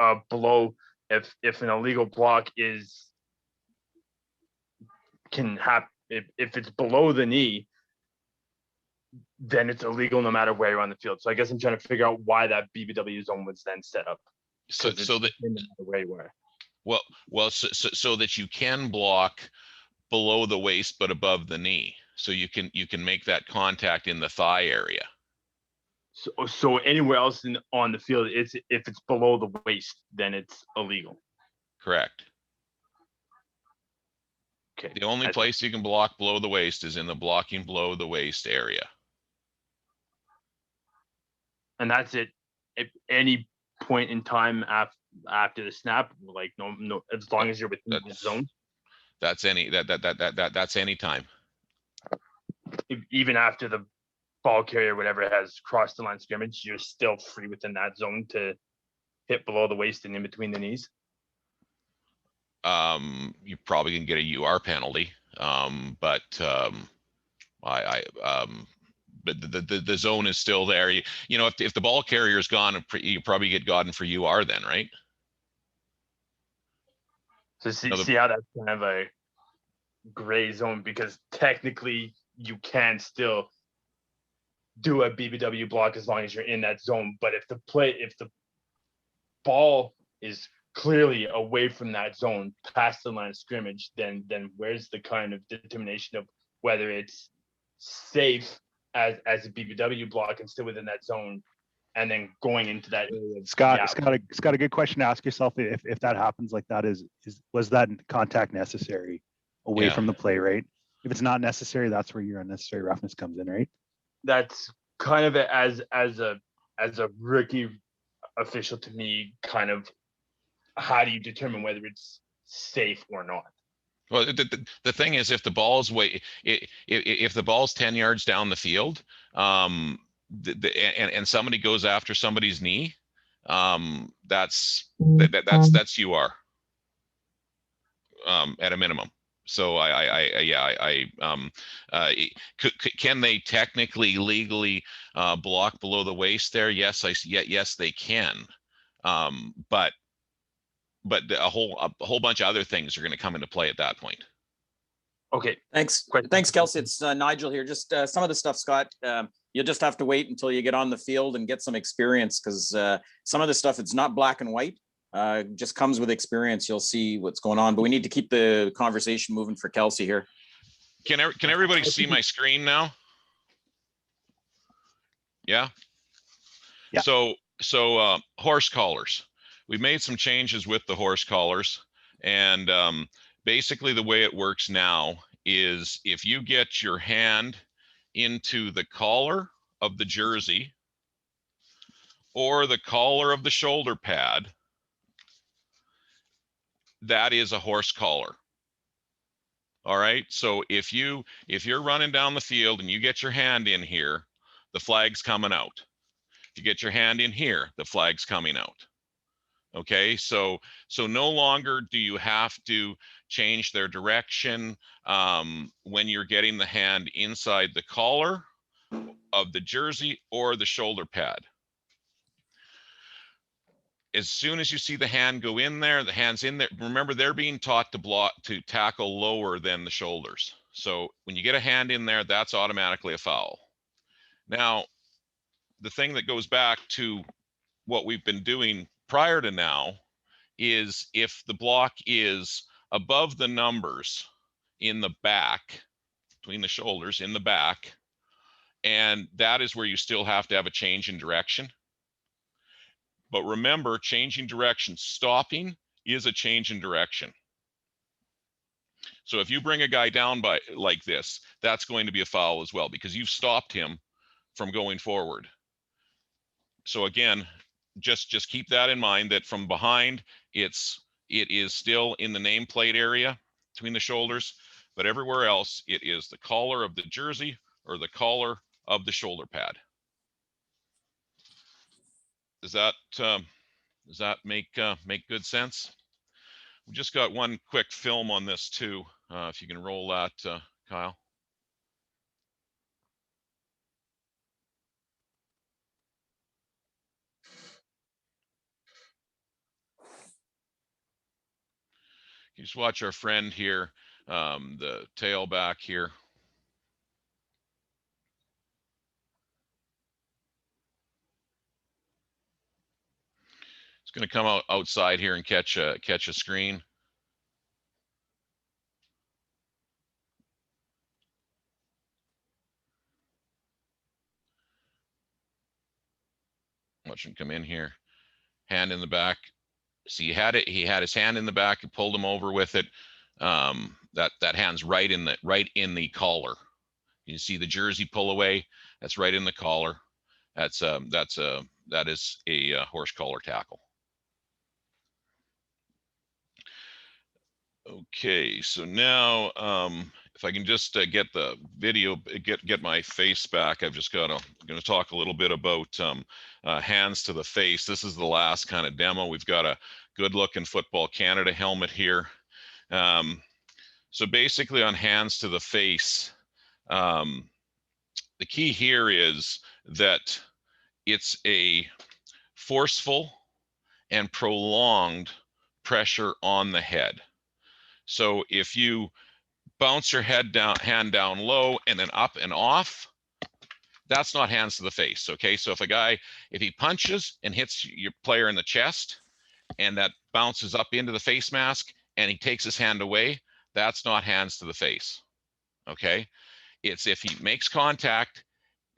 an illegal block can happen, if it's below the knee, then it's illegal no matter where you're on the field. So I guess I'm trying to figure out why that BBW zone was then set up. So that no matter where you were. Well, so that you can block below the waist but above the knee. So you can make that contact in the thigh area. So anywhere else on the field, if it's below the waist, then it's illegal. Correct. Okay. The only place you can block below the waist is in the blocking below the waist area. And that's it. At any point in time after the snap, like no, as long as you're within the zone. That's any time. Even after the ball carrier, whatever, has crossed the line of scrimmage, you're still free within that zone to hit below the waist and in between the knees. You probably can get a UR penalty, but but the zone is still there. You know, if the ball carrier is gone, you probably get gotten for UR then, right? So see, No, see how that's kind of a gray zone, because technically you can still do a BBW block as long as you're in that zone. But if the ball is clearly away from that zone past the line of scrimmage, then where's the kind of determination of whether it's safe as a BBW block and still within that zone, and then going into that area? Scott, Yeah. Scott, a good question to ask yourself if that happens like that was that contact necessary away Yeah. from the play, right? If it's not necessary, that's where your unnecessary roughness comes in, right? That's kind of as a rookie official to me, kind of how do you determine whether it's safe or not? Well, the thing is, if the ball's if the ball's 10 yards down the field, and somebody goes after somebody's knee, that's UR at a minimum. So can they technically legally block below the waist there? Yes, yes they can, but a whole bunch of other things are going to come into play at that point. Okay. Thanks, Kelsey. It's Nigel here. Just some of the stuff, Scott. You'll just have to wait until you get on the field and get some experience, because some of the stuff, it's not black and white. Just comes with experience. You'll see what's going on. But we need to keep the conversation moving for Kelsey here. Can everybody see my screen now? Yeah. Yeah. So horse collars. We made some changes with the horse collars, and basically the way it works now is if you get your hand into the collar of the jersey or the collar of the shoulder pad, that is a horse collar. All right. So if you're running down the field and you get your hand in here, the flag's coming out. If you get your hand in here, the flag's coming out. Okay, so no longer do you have to change their direction when you're getting the hand inside the collar of the jersey or the shoulder pad. As soon as you see the hand go in there, the hand's in there. Remember, they're being taught to tackle lower than the shoulders. So when you get a hand in there, that's automatically a foul. Now, the thing that goes back to what we've been doing prior to now is if the block is above the numbers in the back, between the shoulders in the back, and that is where you still have to have a change in direction. But remember, changing direction, stopping is a change in direction. So if you bring a guy down by like this, that's going to be a foul as well, because you've stopped him from going forward. So again, just keep that in mind, that from behind, it is still in the nameplate area between the shoulders, but everywhere else it is the collar of the jersey or the collar of the shoulder pad. Does that make good sense? We just got one quick film on this too. If you can roll that, Kyle. You just watch our friend here, the tailback here. It's going to come outside here and catch a screen. Watch him come in here, hand in the back. See, he had his hand in the back and pulled him over with it. That hand's right in the collar. You see the jersey pull away. That's right in the collar. That is a horse collar tackle. Okay, so now if I can just get the video, get my face back, I'm going to talk a little bit about hands to the face. This is the last kind of demo. We've got a good looking Football Canada helmet here. So basically on hands to the face, the key here is that it's a forceful and prolonged pressure on the head. So if you bounce your hand down low and then up and off, that's not hands to the face. Okay, so if he punches and hits your player in the chest and that bounces up into the face mask and he takes his hand away, that's not hands to the face. Okay, it's if he makes contact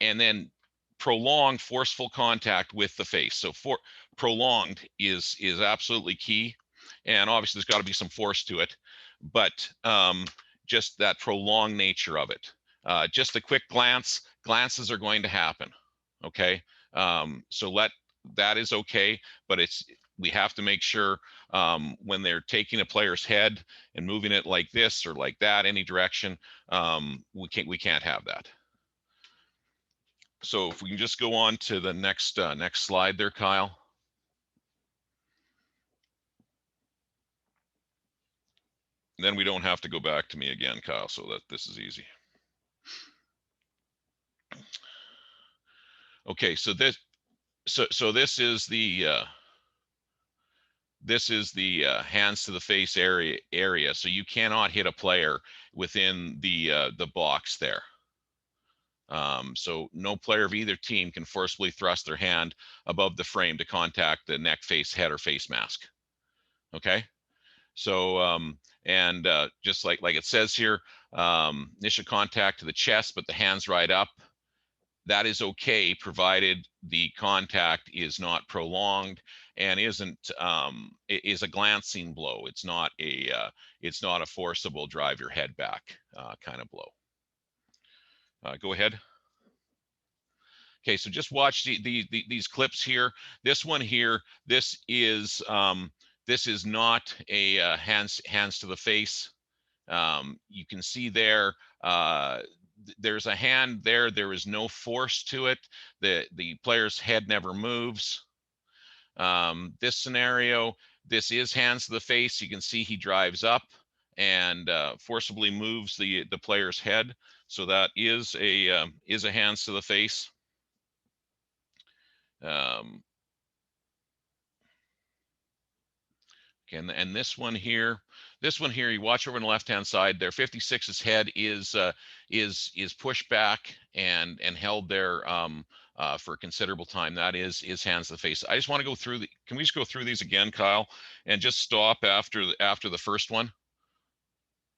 and then prolonged forceful contact with the face. So for prolonged is absolutely key, and obviously there's got to be some force to it, but just that prolonged nature of it. Just a quick glances are going to happen. Okay, so that is okay, but we have to make sure when they're taking a player's head and moving it like this or like that, any direction, we can't have that. So if we can just go on to the next slide there, Kyle. Then we don't have to go back to me again, Kyle, so that this is easy. Okay, so this is the hands to the face area. So you cannot hit a player within the box there. So no player of either team can forcibly thrust their hand above the frame to contact the neck, face, head, or face mask. Okay, so just like it says here, initial contact to the chest, but the hands right up. That is okay, provided the contact is not prolonged and is a glancing blow. It's not a forcible drive your head back kind of blow. Go ahead. Okay, so just watch these clips here. This one here, this is not a hands to the face. You can see there, there's a hand there. There is no force to it. The player's head never moves. This scenario, this is hands to the face. You can see he drives up and forcibly moves the player's head. So that is a hands to the face. And this one here, you watch over on the left-hand side there. 56's head is pushed back and held there for a considerable time. That is hands to the face. I just want to go through can we just go through these again, Kyle, and just stop after the first one?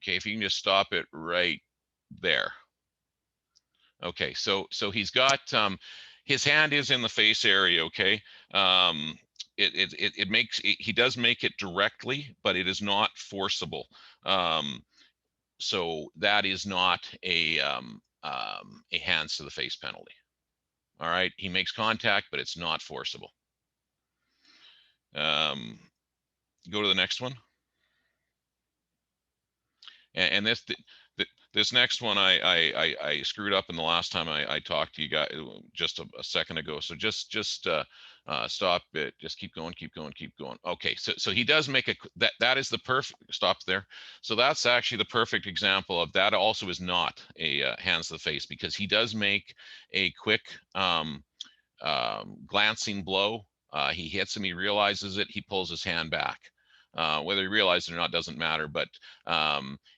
Okay, if you can just stop it right there. Okay, so he's got his hand is in the face area. Okay, he does make it directly, but it is not forcible. So that is not a hands to the face penalty. All right, he makes contact, but it's not forcible. Go to the next one. And this next one I screwed up in the last time I talked to you guys just a second ago. So just stop it. Just keep going. Okay, so he does make that is the perfect stop there. So that's actually the perfect example of that. Also is not a hands to the face, because he does make a quick glancing blow. He hits him. He realizes it. He pulls his hand back. Whether he realized it or not doesn't matter, but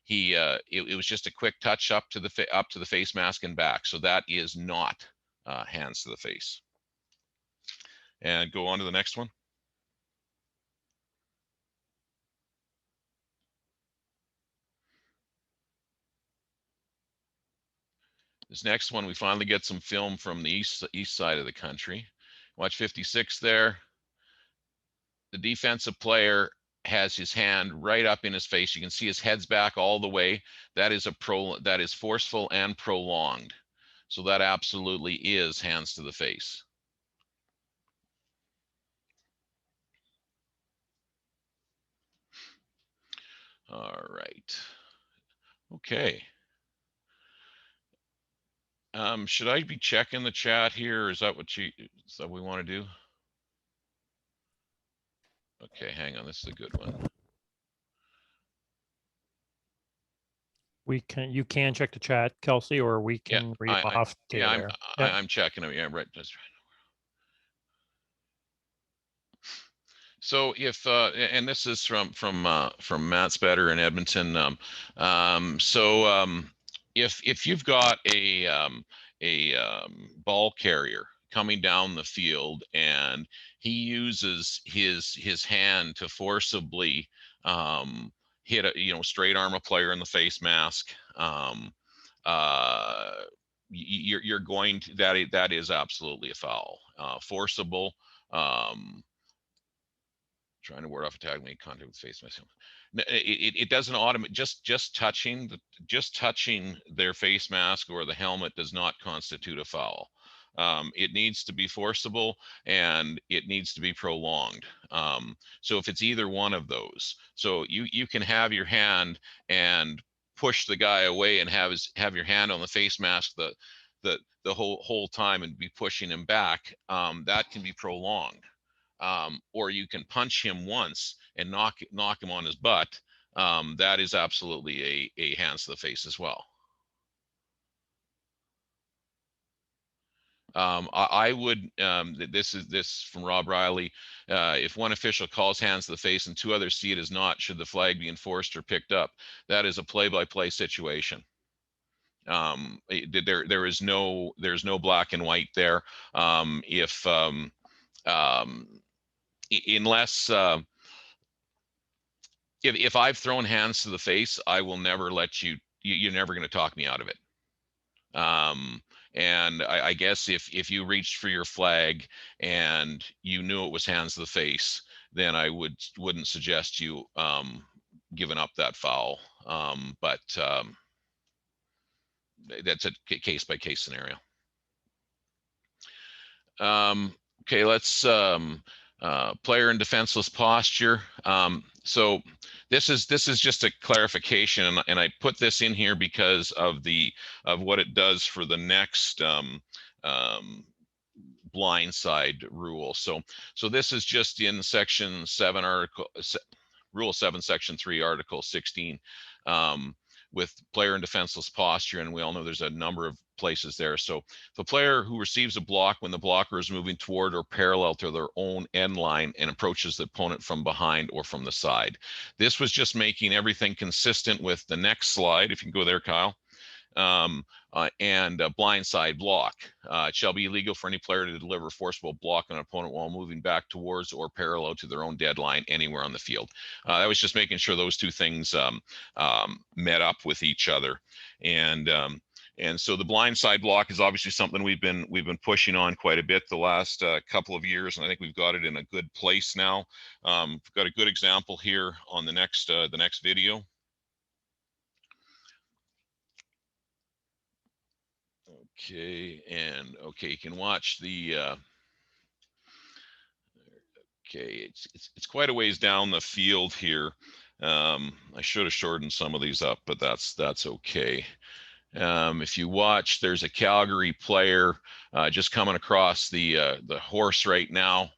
it was just a quick touch up to the face mask and back. So that is not hands to the face. And go on to the next one. This next one, we finally get some film from the east side of the country. Watch 56 there. The defensive player has his hand right up in his face. You can see his head's back all the way. That is forceful and prolonged. So that absolutely is hands to the face. All right. Okay. Should I be checking the chat here, or is that what we want to do? Okay, hang on. This is a good one. you can check the chat, Kelsey, or we Yeah, can read them off to you yeah, there. Yeah. I'm checking them. Yeah, right. That's right. So if and this is from Matt Spetter in Edmonton. If you've got a ball carrier coming down the field and he uses his hand to forcibly hit a straight arm a player in the face mask, you're going to that is absolutely a foul. Forcible. Trying to ward off attack, make contact with face mask. It doesn't automate. Just touching their face mask or the helmet does not constitute a foul. It needs to be forcible and it needs to be prolonged. So if it's either one of those, so you can have your hand and push the guy away and have your hand on the face mask the whole time and be pushing him back. That can be prolonged. Or you can punch him once and knock him on his butt. That is absolutely a hands to the face as well. I would, this from Rob Riley, if one official calls hands to the face and two others see it as not, should the flag be enforced or picked up? That is a play-by-play situation. There's no black and white there. Unless if I've thrown hands to the face, I will never let you're never going to talk me out of it. And I guess if you reached for your flag and you knew it was hands to the face, then I wouldn't suggest you giving up that foul. But that's a case by case scenario. Okay, let's player in defenseless posture. So this is just a clarification, and I put this in here because of what it does for the next blindside rule. So this is just in section 7, rule 7, section 3, article 16, with player in defenseless posture, and we all know there's a number of places there. So if a player who receives a block when the blocker is moving toward or parallel to their own end line and approaches the opponent from behind or from the side. This was just making everything consistent with the next slide, if you can go there, Kyle. And a blindside block. It shall be illegal for any player to deliver a forcible block on an opponent while moving back towards or parallel to their own deadline anywhere on the field. That was just making sure those two things met up with each other. And so the blindside block is obviously something we've been pushing on quite a bit the last couple of years, and I think we've got it in a good place now. We've got a good example here on the next video. Okay, and okay, you can watch the. Okay, it's quite a ways down the field here. I should have shortened some of these up, but that's okay. If you watch, there's a Calgary player just coming across the horse right now.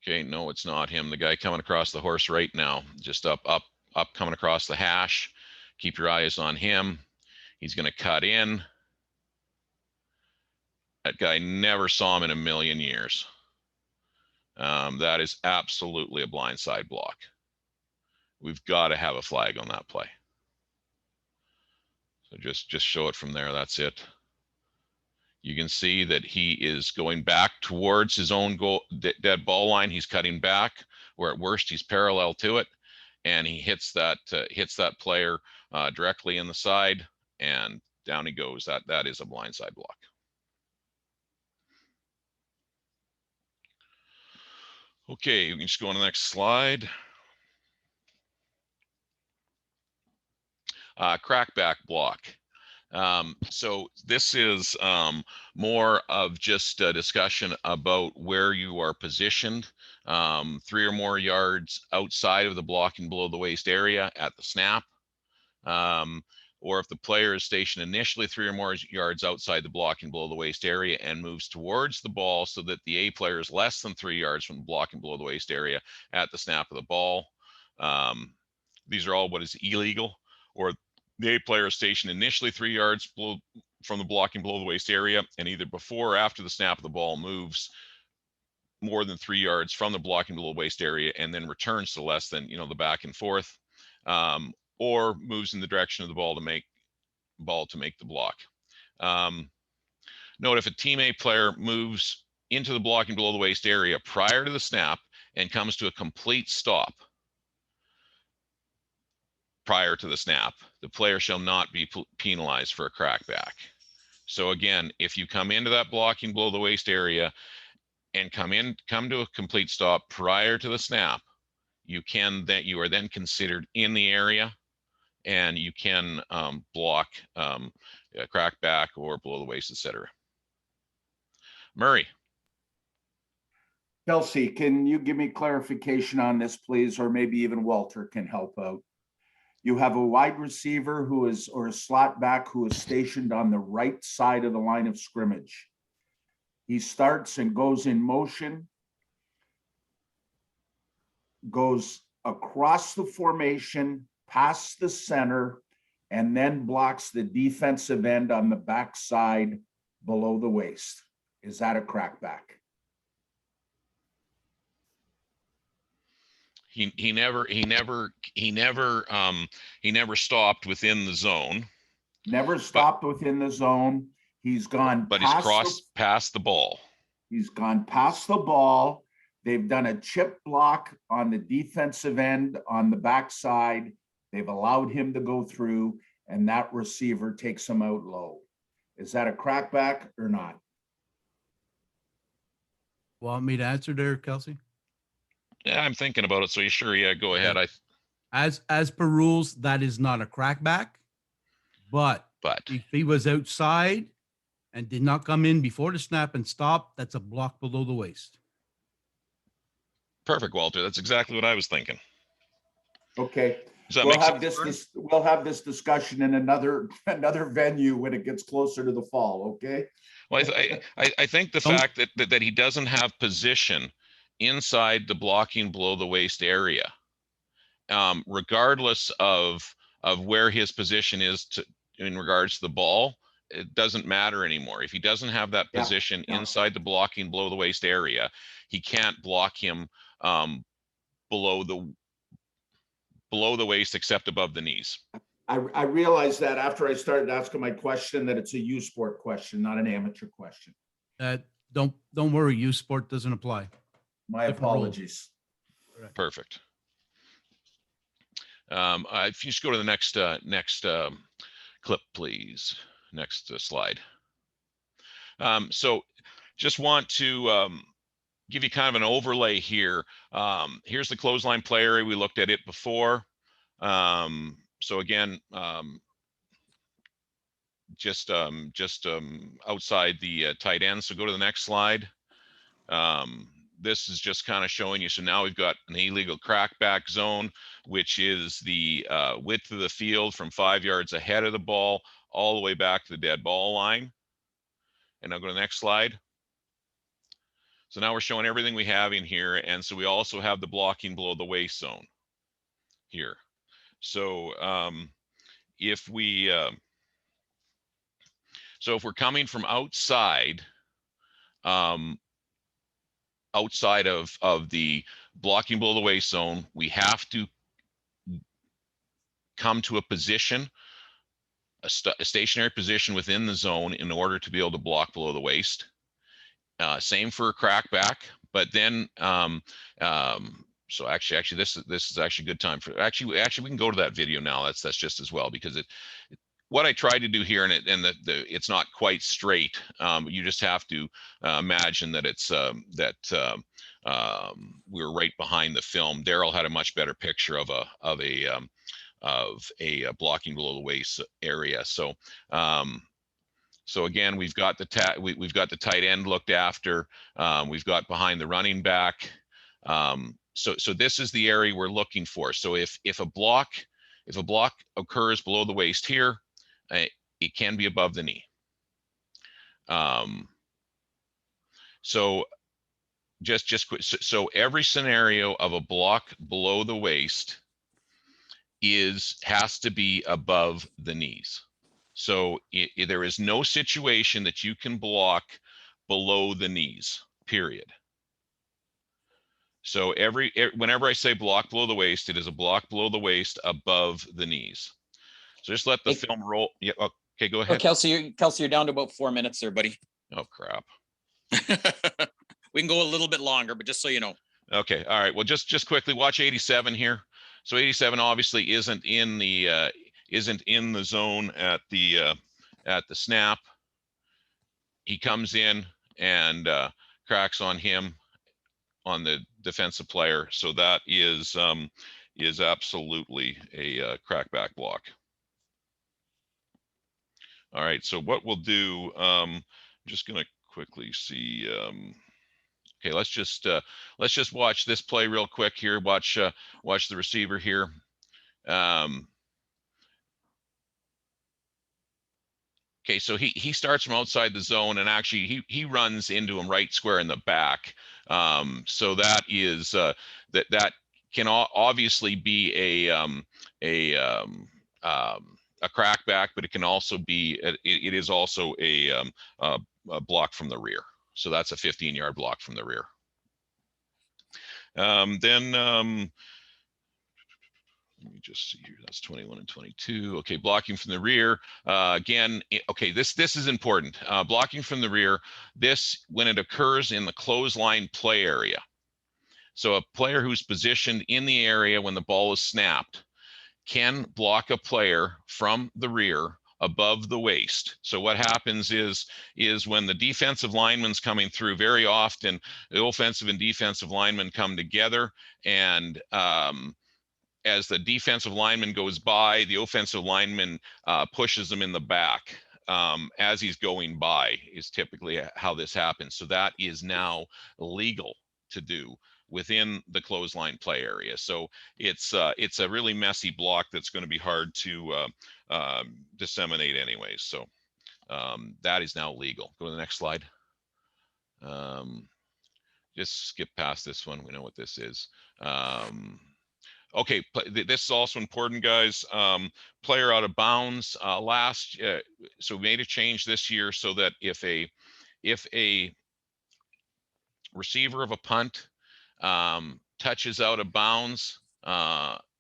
Okay, no, it's not him. The guy coming across the horse right now, just up, coming across the hash. Keep your eyes on him. He's going to cut in. That guy never saw him in a million years. That is absolutely a blindside block. We've got to have a flag on that play. So just show it from there. That's it. You can see that he is going back towards his own goal, dead ball line. He's cutting back, where at worst he's parallel to it, and he hits that player directly in the side, and down he goes. That is a blindside block. Okay, we can just go on to the next slide. Crackback block. So this is more of just a discussion about where you are positioned, 3 or more yards outside of the blocking below the waist area at the snap. Or if the player is stationed initially 3 or more yards outside the blocking below the waist area and moves towards the ball so that the A player is less than 3 yards from the blocking below the waist area at the snap of the ball. these are all what is illegal, or the A player is stationed initially 3 yards below from the blocking below the waist area, and either before or after the snap of the ball moves more than 3 yards from the blocking below the waist area and then returns to less than, the back and forth, or moves in the direction of the ball to make the block. Note, if a team A player moves into the blocking below the waist area prior to the snap and comes to a complete stop prior to the snap, the player shall not be penalized for a crackback. So again, if you come into that blocking below the waist area and come to a complete stop prior to the snap, you are then considered in the area, and you can block a crackback or below the waist, etc. Murray. Kelsey, can you give me clarification on this, please? Or maybe even Walter can help out. You have a wide receiver or a slot back who is stationed on the right side of the line of scrimmage. He starts and goes in motion, goes across the formation, past the center, and then blocks the defensive end on the backside below the waist. Is that a crackback? He never stopped within the zone. Never stopped within the zone. He's gone but he's crossed past the ball. He's gone past the ball. They've done a chip block on the defensive end on the backside. They've allowed him to go through, and that receiver takes him out low. Is that a crackback or not? Want me to answer there, Kelsey? Yeah, I'm thinking about it. So you sure? Yeah, go ahead. As per rules, that is not a crackback. But if he was outside and did not come in before the snap and stop, that's a block below the waist. Perfect, Walter. That's exactly what I was thinking. Okay. We'll have this discussion in another venue when it gets closer to the fall. Okay. Well, I think the fact that he doesn't have position inside the blocking below the waist area, regardless of where his position is in regards to the ball, it doesn't matter anymore. If he doesn't have that position inside the blocking below the waist area, he can't block him below the waist except above the knees. I realized that after I started asking my question that it's a U Sport question, not an amateur question. Don't worry, U Sport doesn't apply. My apologies. Perfect. If you just go to the next clip, please. Next slide. So just want to give you kind of an overlay here. Here's the clothesline play area. We looked at it before. So again, just outside the tight end. So go to the next slide. This is just kind of showing you. So now we've got an illegal crackback zone, which is the width of the field from 5 yards ahead of the ball all the way back to the dead ball line. And now go to the next slide. So now we're showing everything we have in here. And so we also have the blocking below the waist zone here. So if we're coming from outside, outside of the blocking below the waist zone, we have to come to a position, a stationary position within the zone in order to be able to block below the waist. Same for a crackback, but then so actually this is actually a good time for actually we can go to that video now. That's just as well, because what I tried to do here, and it's not quite straight. You just have to imagine that it's we're right behind the film. Darryl had a much better picture of a blocking below the waist area. So so again, we've got the tight end looked after. We've got behind the running back. So this is the area we're looking for. So if a block occurs below the waist here, it can be above the knee. So just quick. So every scenario of a block below the waist has to be above the knees. So there is no situation that you can block below the knees, period. So whenever I say block below the waist, it is a block below the waist above the knees. So just let the film roll. Yeah. Okay, go ahead. Kelsey, you're down to about 4 minutes there, buddy. Oh, crap. We can go a little bit longer, but just so you know. Okay. All right. Well, just quickly watch 87 here. So 87 obviously isn't in the zone at the snap. He comes in and cracks on him, on the defensive player. So that is absolutely a crackback block. All right. So what we'll do, I'm just going to quickly see. Okay, let's just watch this play real quick here. Watch the receiver here. Okay, so he starts from outside the zone, and actually he runs into him right square in the back. So that is that can obviously be a crackback, but it can also be it is also a block from the rear. So that's a 15-yard block from the rear. Let me just see here. That's 21 and 22. Okay, blocking from the rear. Again, okay, this is important. Blocking from the rear, this when it occurs in the clothesline play area. So a player who's positioned in the area when the ball is snapped can block a player from the rear above the waist. So what happens is when the defensive lineman's coming through, very often the offensive and defensive linemen come together, and as the defensive lineman goes by, the offensive lineman pushes him in the back as he's going by, is typically how this happens. So that is now legal to do within the clothesline play area. So it's a really messy block that's going to be hard to disseminate anyways. So that is now legal. Go to the next slide. Just skip past this one. We know what this is. Okay, this is also important, guys. Player out of bounds. So we made a change this year so that if a receiver of a punt touches out of bounds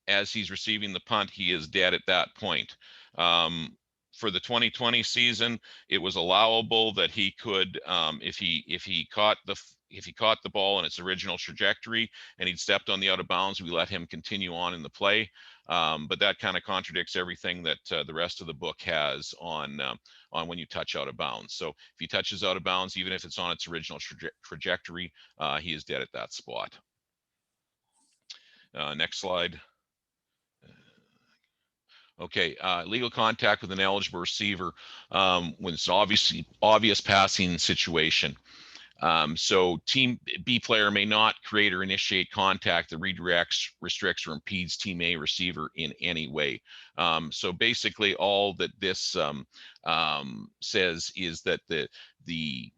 as he's receiving the punt, he is dead at that point. For the 2020 season, it was allowable that he could, if he caught the ball in its original trajectory and he'd stepped on the out of bounds, we let him continue on in the play. But that kind of contradicts everything that the rest of the book has on when you touch out of bounds. So if he touches out of bounds, even if it's on its original trajectory, he is dead at that spot. Next slide. Okay, legal contact with an eligible receiver when it's an obvious passing situation. So team B player may not create or initiate contact that redirects, restricts, or impedes team A receiver in any way. So basically all that this says is that the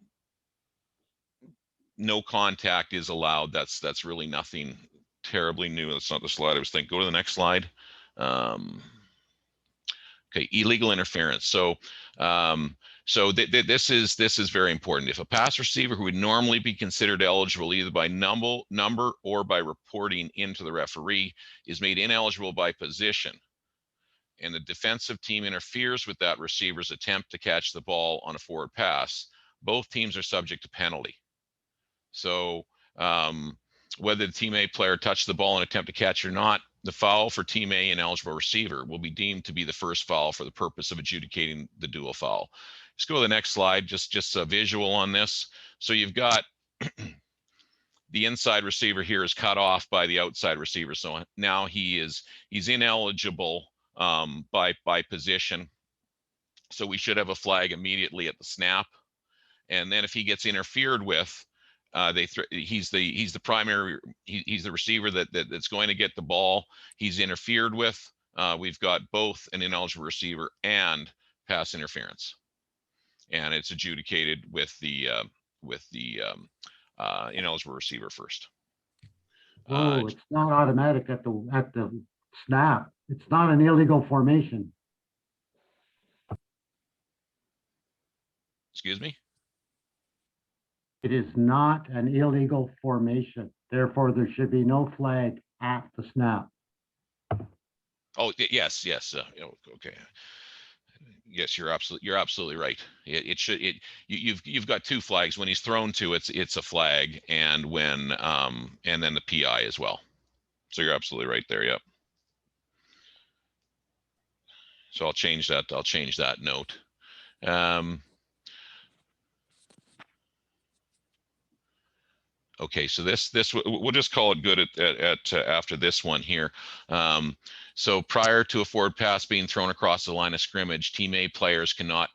no contact is allowed. That's really nothing terribly new. That's not the slide I was thinking. Go to the next slide. Okay, illegal interference. So this is very important. If a pass receiver who would normally be considered eligible either by number or by reporting into the referee is made ineligible by position, and the defensive team interferes with that receiver's attempt to catch the ball on a forward pass, both teams are subject to penalty. So whether the team A player touched the ball and attempt to catch or not, the foul for team A and eligible receiver will be deemed to be the first foul for the purpose of adjudicating the dual foul. Let's go to the next slide, just a visual on this. So you've got the inside receiver here is cut off by the outside receiver. So now he's ineligible by position. So we should have a flag immediately at the snap. And then if he gets interfered with, he's the primary, he's the receiver that's going to get the ball. He's interfered with. We've got both an ineligible receiver and pass interference, and it's adjudicated with the ineligible receiver first. Oh, it's not automatic at the snap. It's not an illegal formation. Excuse me? It is not an illegal formation. Therefore, there should be no flag at the snap. Oh, yes, yes. Okay. Yes, you're absolutely right. You've got two flags. When he's thrown to, it's a flag, and when and then the PI as well. So you're absolutely right there. Yep. So I'll change that. I'll change that note. Okay, so this we'll just call it good at after this one here. So prior to a forward pass being thrown across the line of scrimmage, Team A players cannot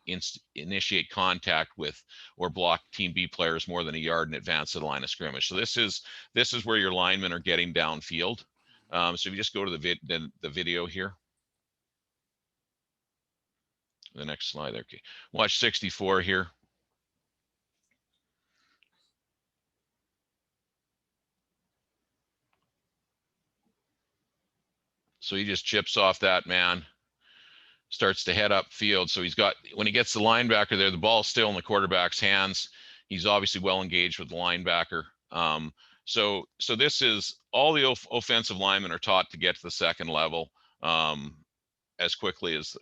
initiate contact with or block Team B players more than a yard in advance of the line of scrimmage. So this is where your linemen are getting downfield. So if you just go to the video here, the next slide there. Okay, watch 64 here. So he just chips off that man, starts to head up field. So he's got, when he gets the linebacker there, the ball's still in the quarterback's hands. He's obviously well engaged with the linebacker. So this is all the offensive linemen are taught to get to the second level as quickly as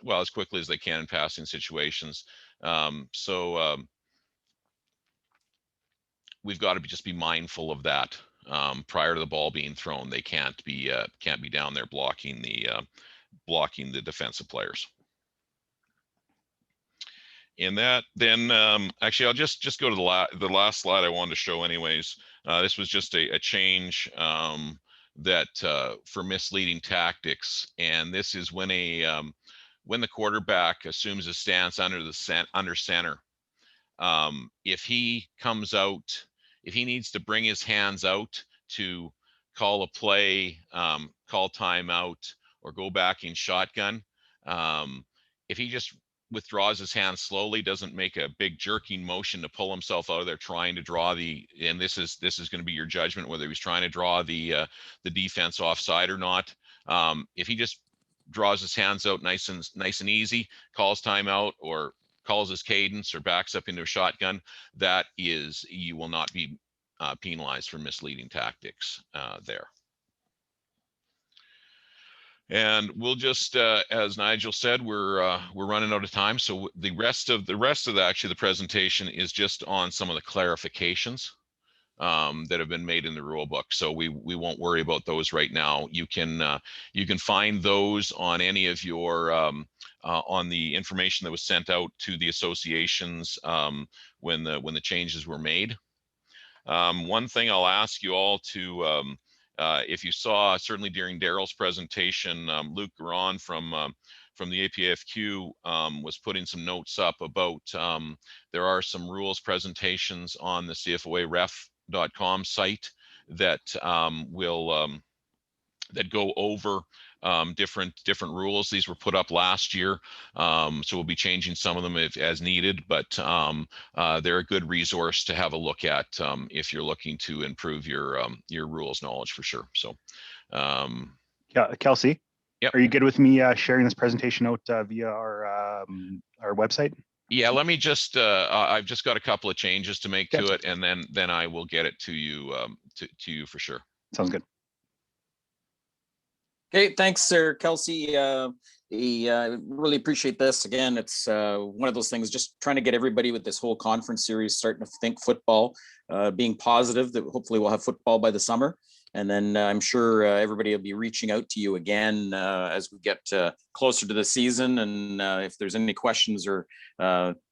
they can in passing situations. We've got to just be mindful of that. Prior to the ball being thrown, they can't be down there blocking the defensive players. And that then actually I'll just go to the last slide I wanted to show anyways. This was just a change that for misleading tactics, and this is when the quarterback assumes a stance under center. If he comes out, if he needs to bring his hands out to call a play, call timeout, or go back in shotgun, if he just withdraws his hands slowly, doesn't make a big jerking motion to pull himself out of there trying to draw and this is going to be your judgment whether he's trying to draw the defense offside or not. If he just draws his hands out nice and easy, calls timeout or calls his cadence or backs up into a shotgun, you will not be penalized for misleading tactics there. And we'll just, as Nigel said, we're running out of time. So the rest of the presentation is just on some of the clarifications that have been made in the rule book. So we won't worry about those right now. You can find those on any of your on the information that was sent out to the associations when the changes were made. One thing I'll ask you all to, if you saw, certainly during Darryl's presentation, Luke Garon from the APFQ was putting some notes up about there are some rules presentations on the CFOA-ref.com site that that go over different rules. These were put up last year, so we'll be changing some of them as needed, but they're a good resource to have a look at if you're looking to improve your rules knowledge for sure. So yeah, Kelsey, yep. Are you good with me sharing this presentation out via our website? Yeah, let me just I've just got a couple of changes to make to it, and then I will get it to you to you for sure. Sounds good. Okay, thanks, Sir Kelsey. Really appreciate this. Again, it's one of those things, just trying to get everybody with this whole conference series starting to think football, being positive that hopefully we'll have football by the summer. And then I'm sure everybody will be reaching out to you again as we get closer to the season. And if there's any questions or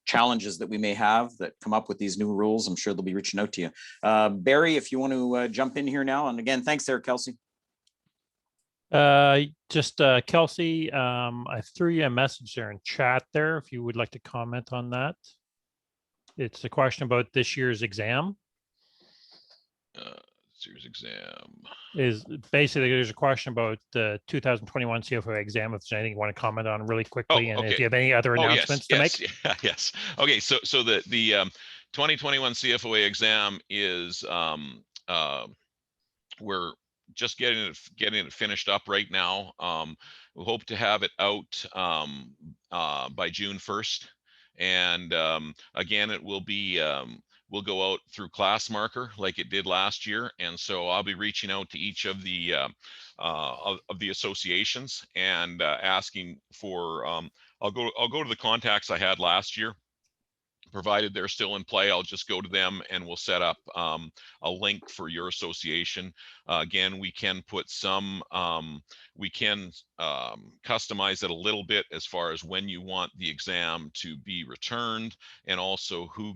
challenges that we may have that come up with these new rules, I'm sure they'll be reaching out to you. Barry, if you want to jump in here now. And again, thanks there, Kelsey. Kelsey, I threw you a message there in chat there if you would like to comment on that. It's a question about this year's exam. This year's exam is basically, there's a question about the 2021 CFOA exam. If there's anything you want to comment on really quickly, and if you have any other announcements to make. Yes. Okay. So the 2021 CFOA exam is just getting it finished up right now. We hope to have it out by June 1st. And again, it will be will go out through class marker like it did last year. And so I'll be reaching out to each of the associations and asking for I'll go to the contacts I had last year. Provided they're still in play, I'll just go to them and we'll set up a link for your association. Again, we can put some, we can customize it a little bit as far as when you want the exam to be returned, and also who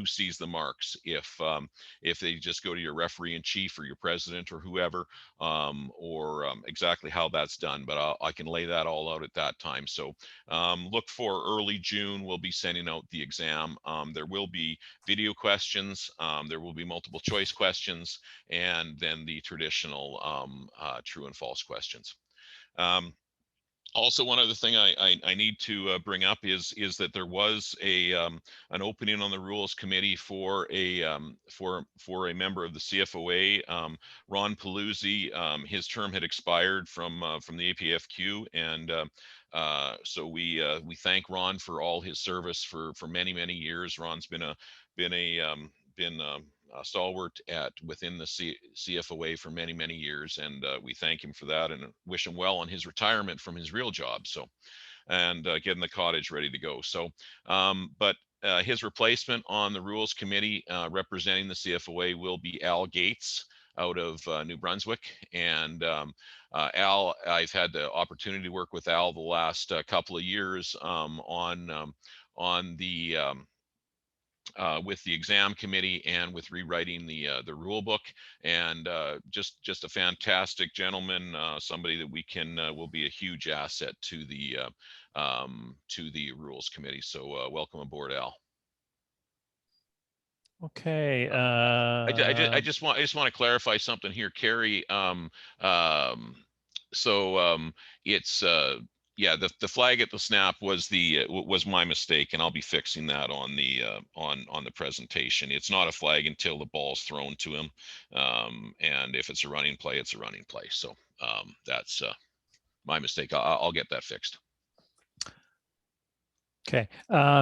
sees the marks. If they just go to your referee in chief or your president or whoever, or exactly how that's done, but I can lay that all out at that time. So look for early June. We'll be sending out the exam. There will be video questions. There will be multiple choice questions, and then the traditional true and false questions. Also, one other thing I need to bring up is that there was an opening on the rules committee for a member of the CFOA, Ron Paluzzi. His term had expired from the APFQ, and so we thank Ron for all his service for many years. Ron's been a stalwart within the CFOA for many years, and we thank him for that and wish him well on his retirement from his real job. So, and getting the cottage ready to go. So, but his replacement on the rules committee representing the CFOA will be Al Gates out of New Brunswick. And Al, I've had the opportunity to work with Al the last couple of years on the with the exam committee and with rewriting the rule book, and just a fantastic gentleman, somebody that we can will be a huge asset to the rules committee. So welcome aboard, Al. Okay. I just want to clarify something here, Carrie. It's yeah, the flag at the snap was my mistake, and I'll be fixing that on the presentation. It's not a flag until the ball's thrown to him, and if it's a running play, it's a running play. So that's my mistake. I'll get that fixed. Okay,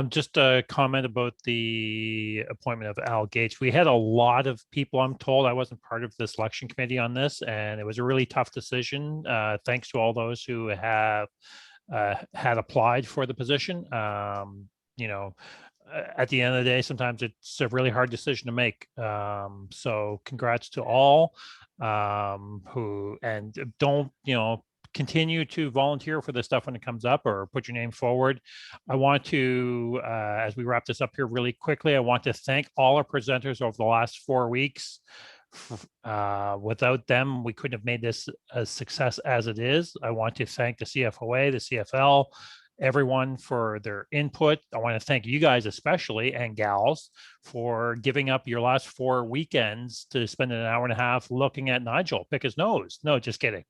just a comment about the appointment of Al Gates. We had a lot of people, I'm told. I wasn't part of the selection committee on this, and it was a really tough decision. Thanks to all those who have had applied for the position. You know, at the end of the day, sometimes it's a really hard decision to make. So congrats to all who, and don't, continue to volunteer for this stuff when it comes up, or put your name forward. I want to, as we wrap this up here really quickly, I want to thank all our presenters over the last 4 weeks. Without them, we couldn't have made this a success as it is. I want to thank the CFOA, the CFL, everyone for their input. I want to thank you guys especially, and gals, for giving up your last 4 weekends to spend an hour and a half looking at Nigel pick his nose. No, just kidding.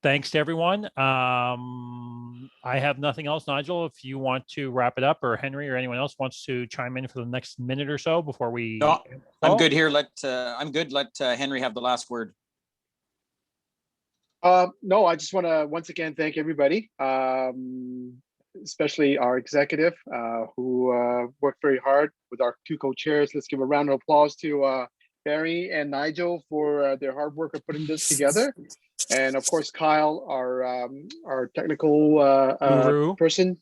Thanks to everyone. I have nothing else. Nigel, if you want to wrap it up, or Henry or anyone else wants to chime in for the next minute or so before we... No, I'm good here. I'm good. Let Henry have the last word. No, I just want to once again thank everybody, especially our executive who worked very hard with our 2 co-chairs. Let's give a round of applause to Barry and Nigel for their hard work of putting this together. And of course, Kyle, our technical person,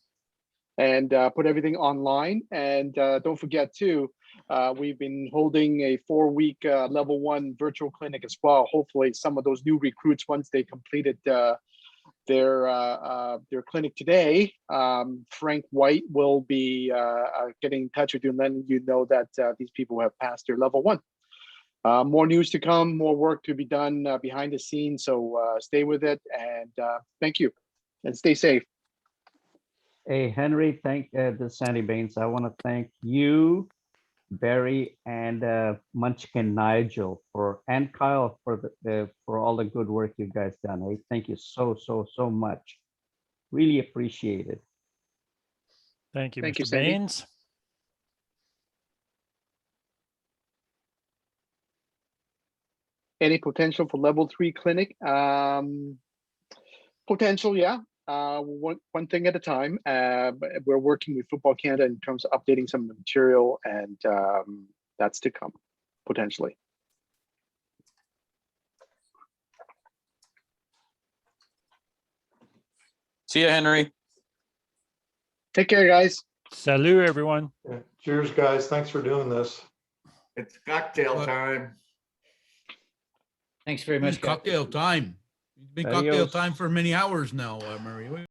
and put everything online. And don't forget too, we've been holding a 4-week level 1 virtual clinic as well. Hopefully some of those new recruits, once they completed their clinic today, Frank White will be getting in touch with you and letting you know that these people have passed their level 1. More news to come, more work to be done behind the scenes. So stay with it, and thank you, and stay safe. Hey, Henry, this is Sandy Baines. I want to thank you, Barry, and Munchkin Nigel and Kyle for all the good work you guys done. Hey, thank you so much. Really appreciate it. Thank you, thank Mr. you, Sandy. Baines. Any potential for level 3 clinic? Potential, yeah. One thing at a time. But we're working with Football Canada in terms of updating some of the material, and that's to come, potentially. See you, Henry. Take care, guys. Salut, everyone. Yeah. Cheers, guys. Thanks for doing this. It's cocktail time. Thanks very much, It's guys. cocktail time. It's been Adios. cocktail time for many hours now, Murray.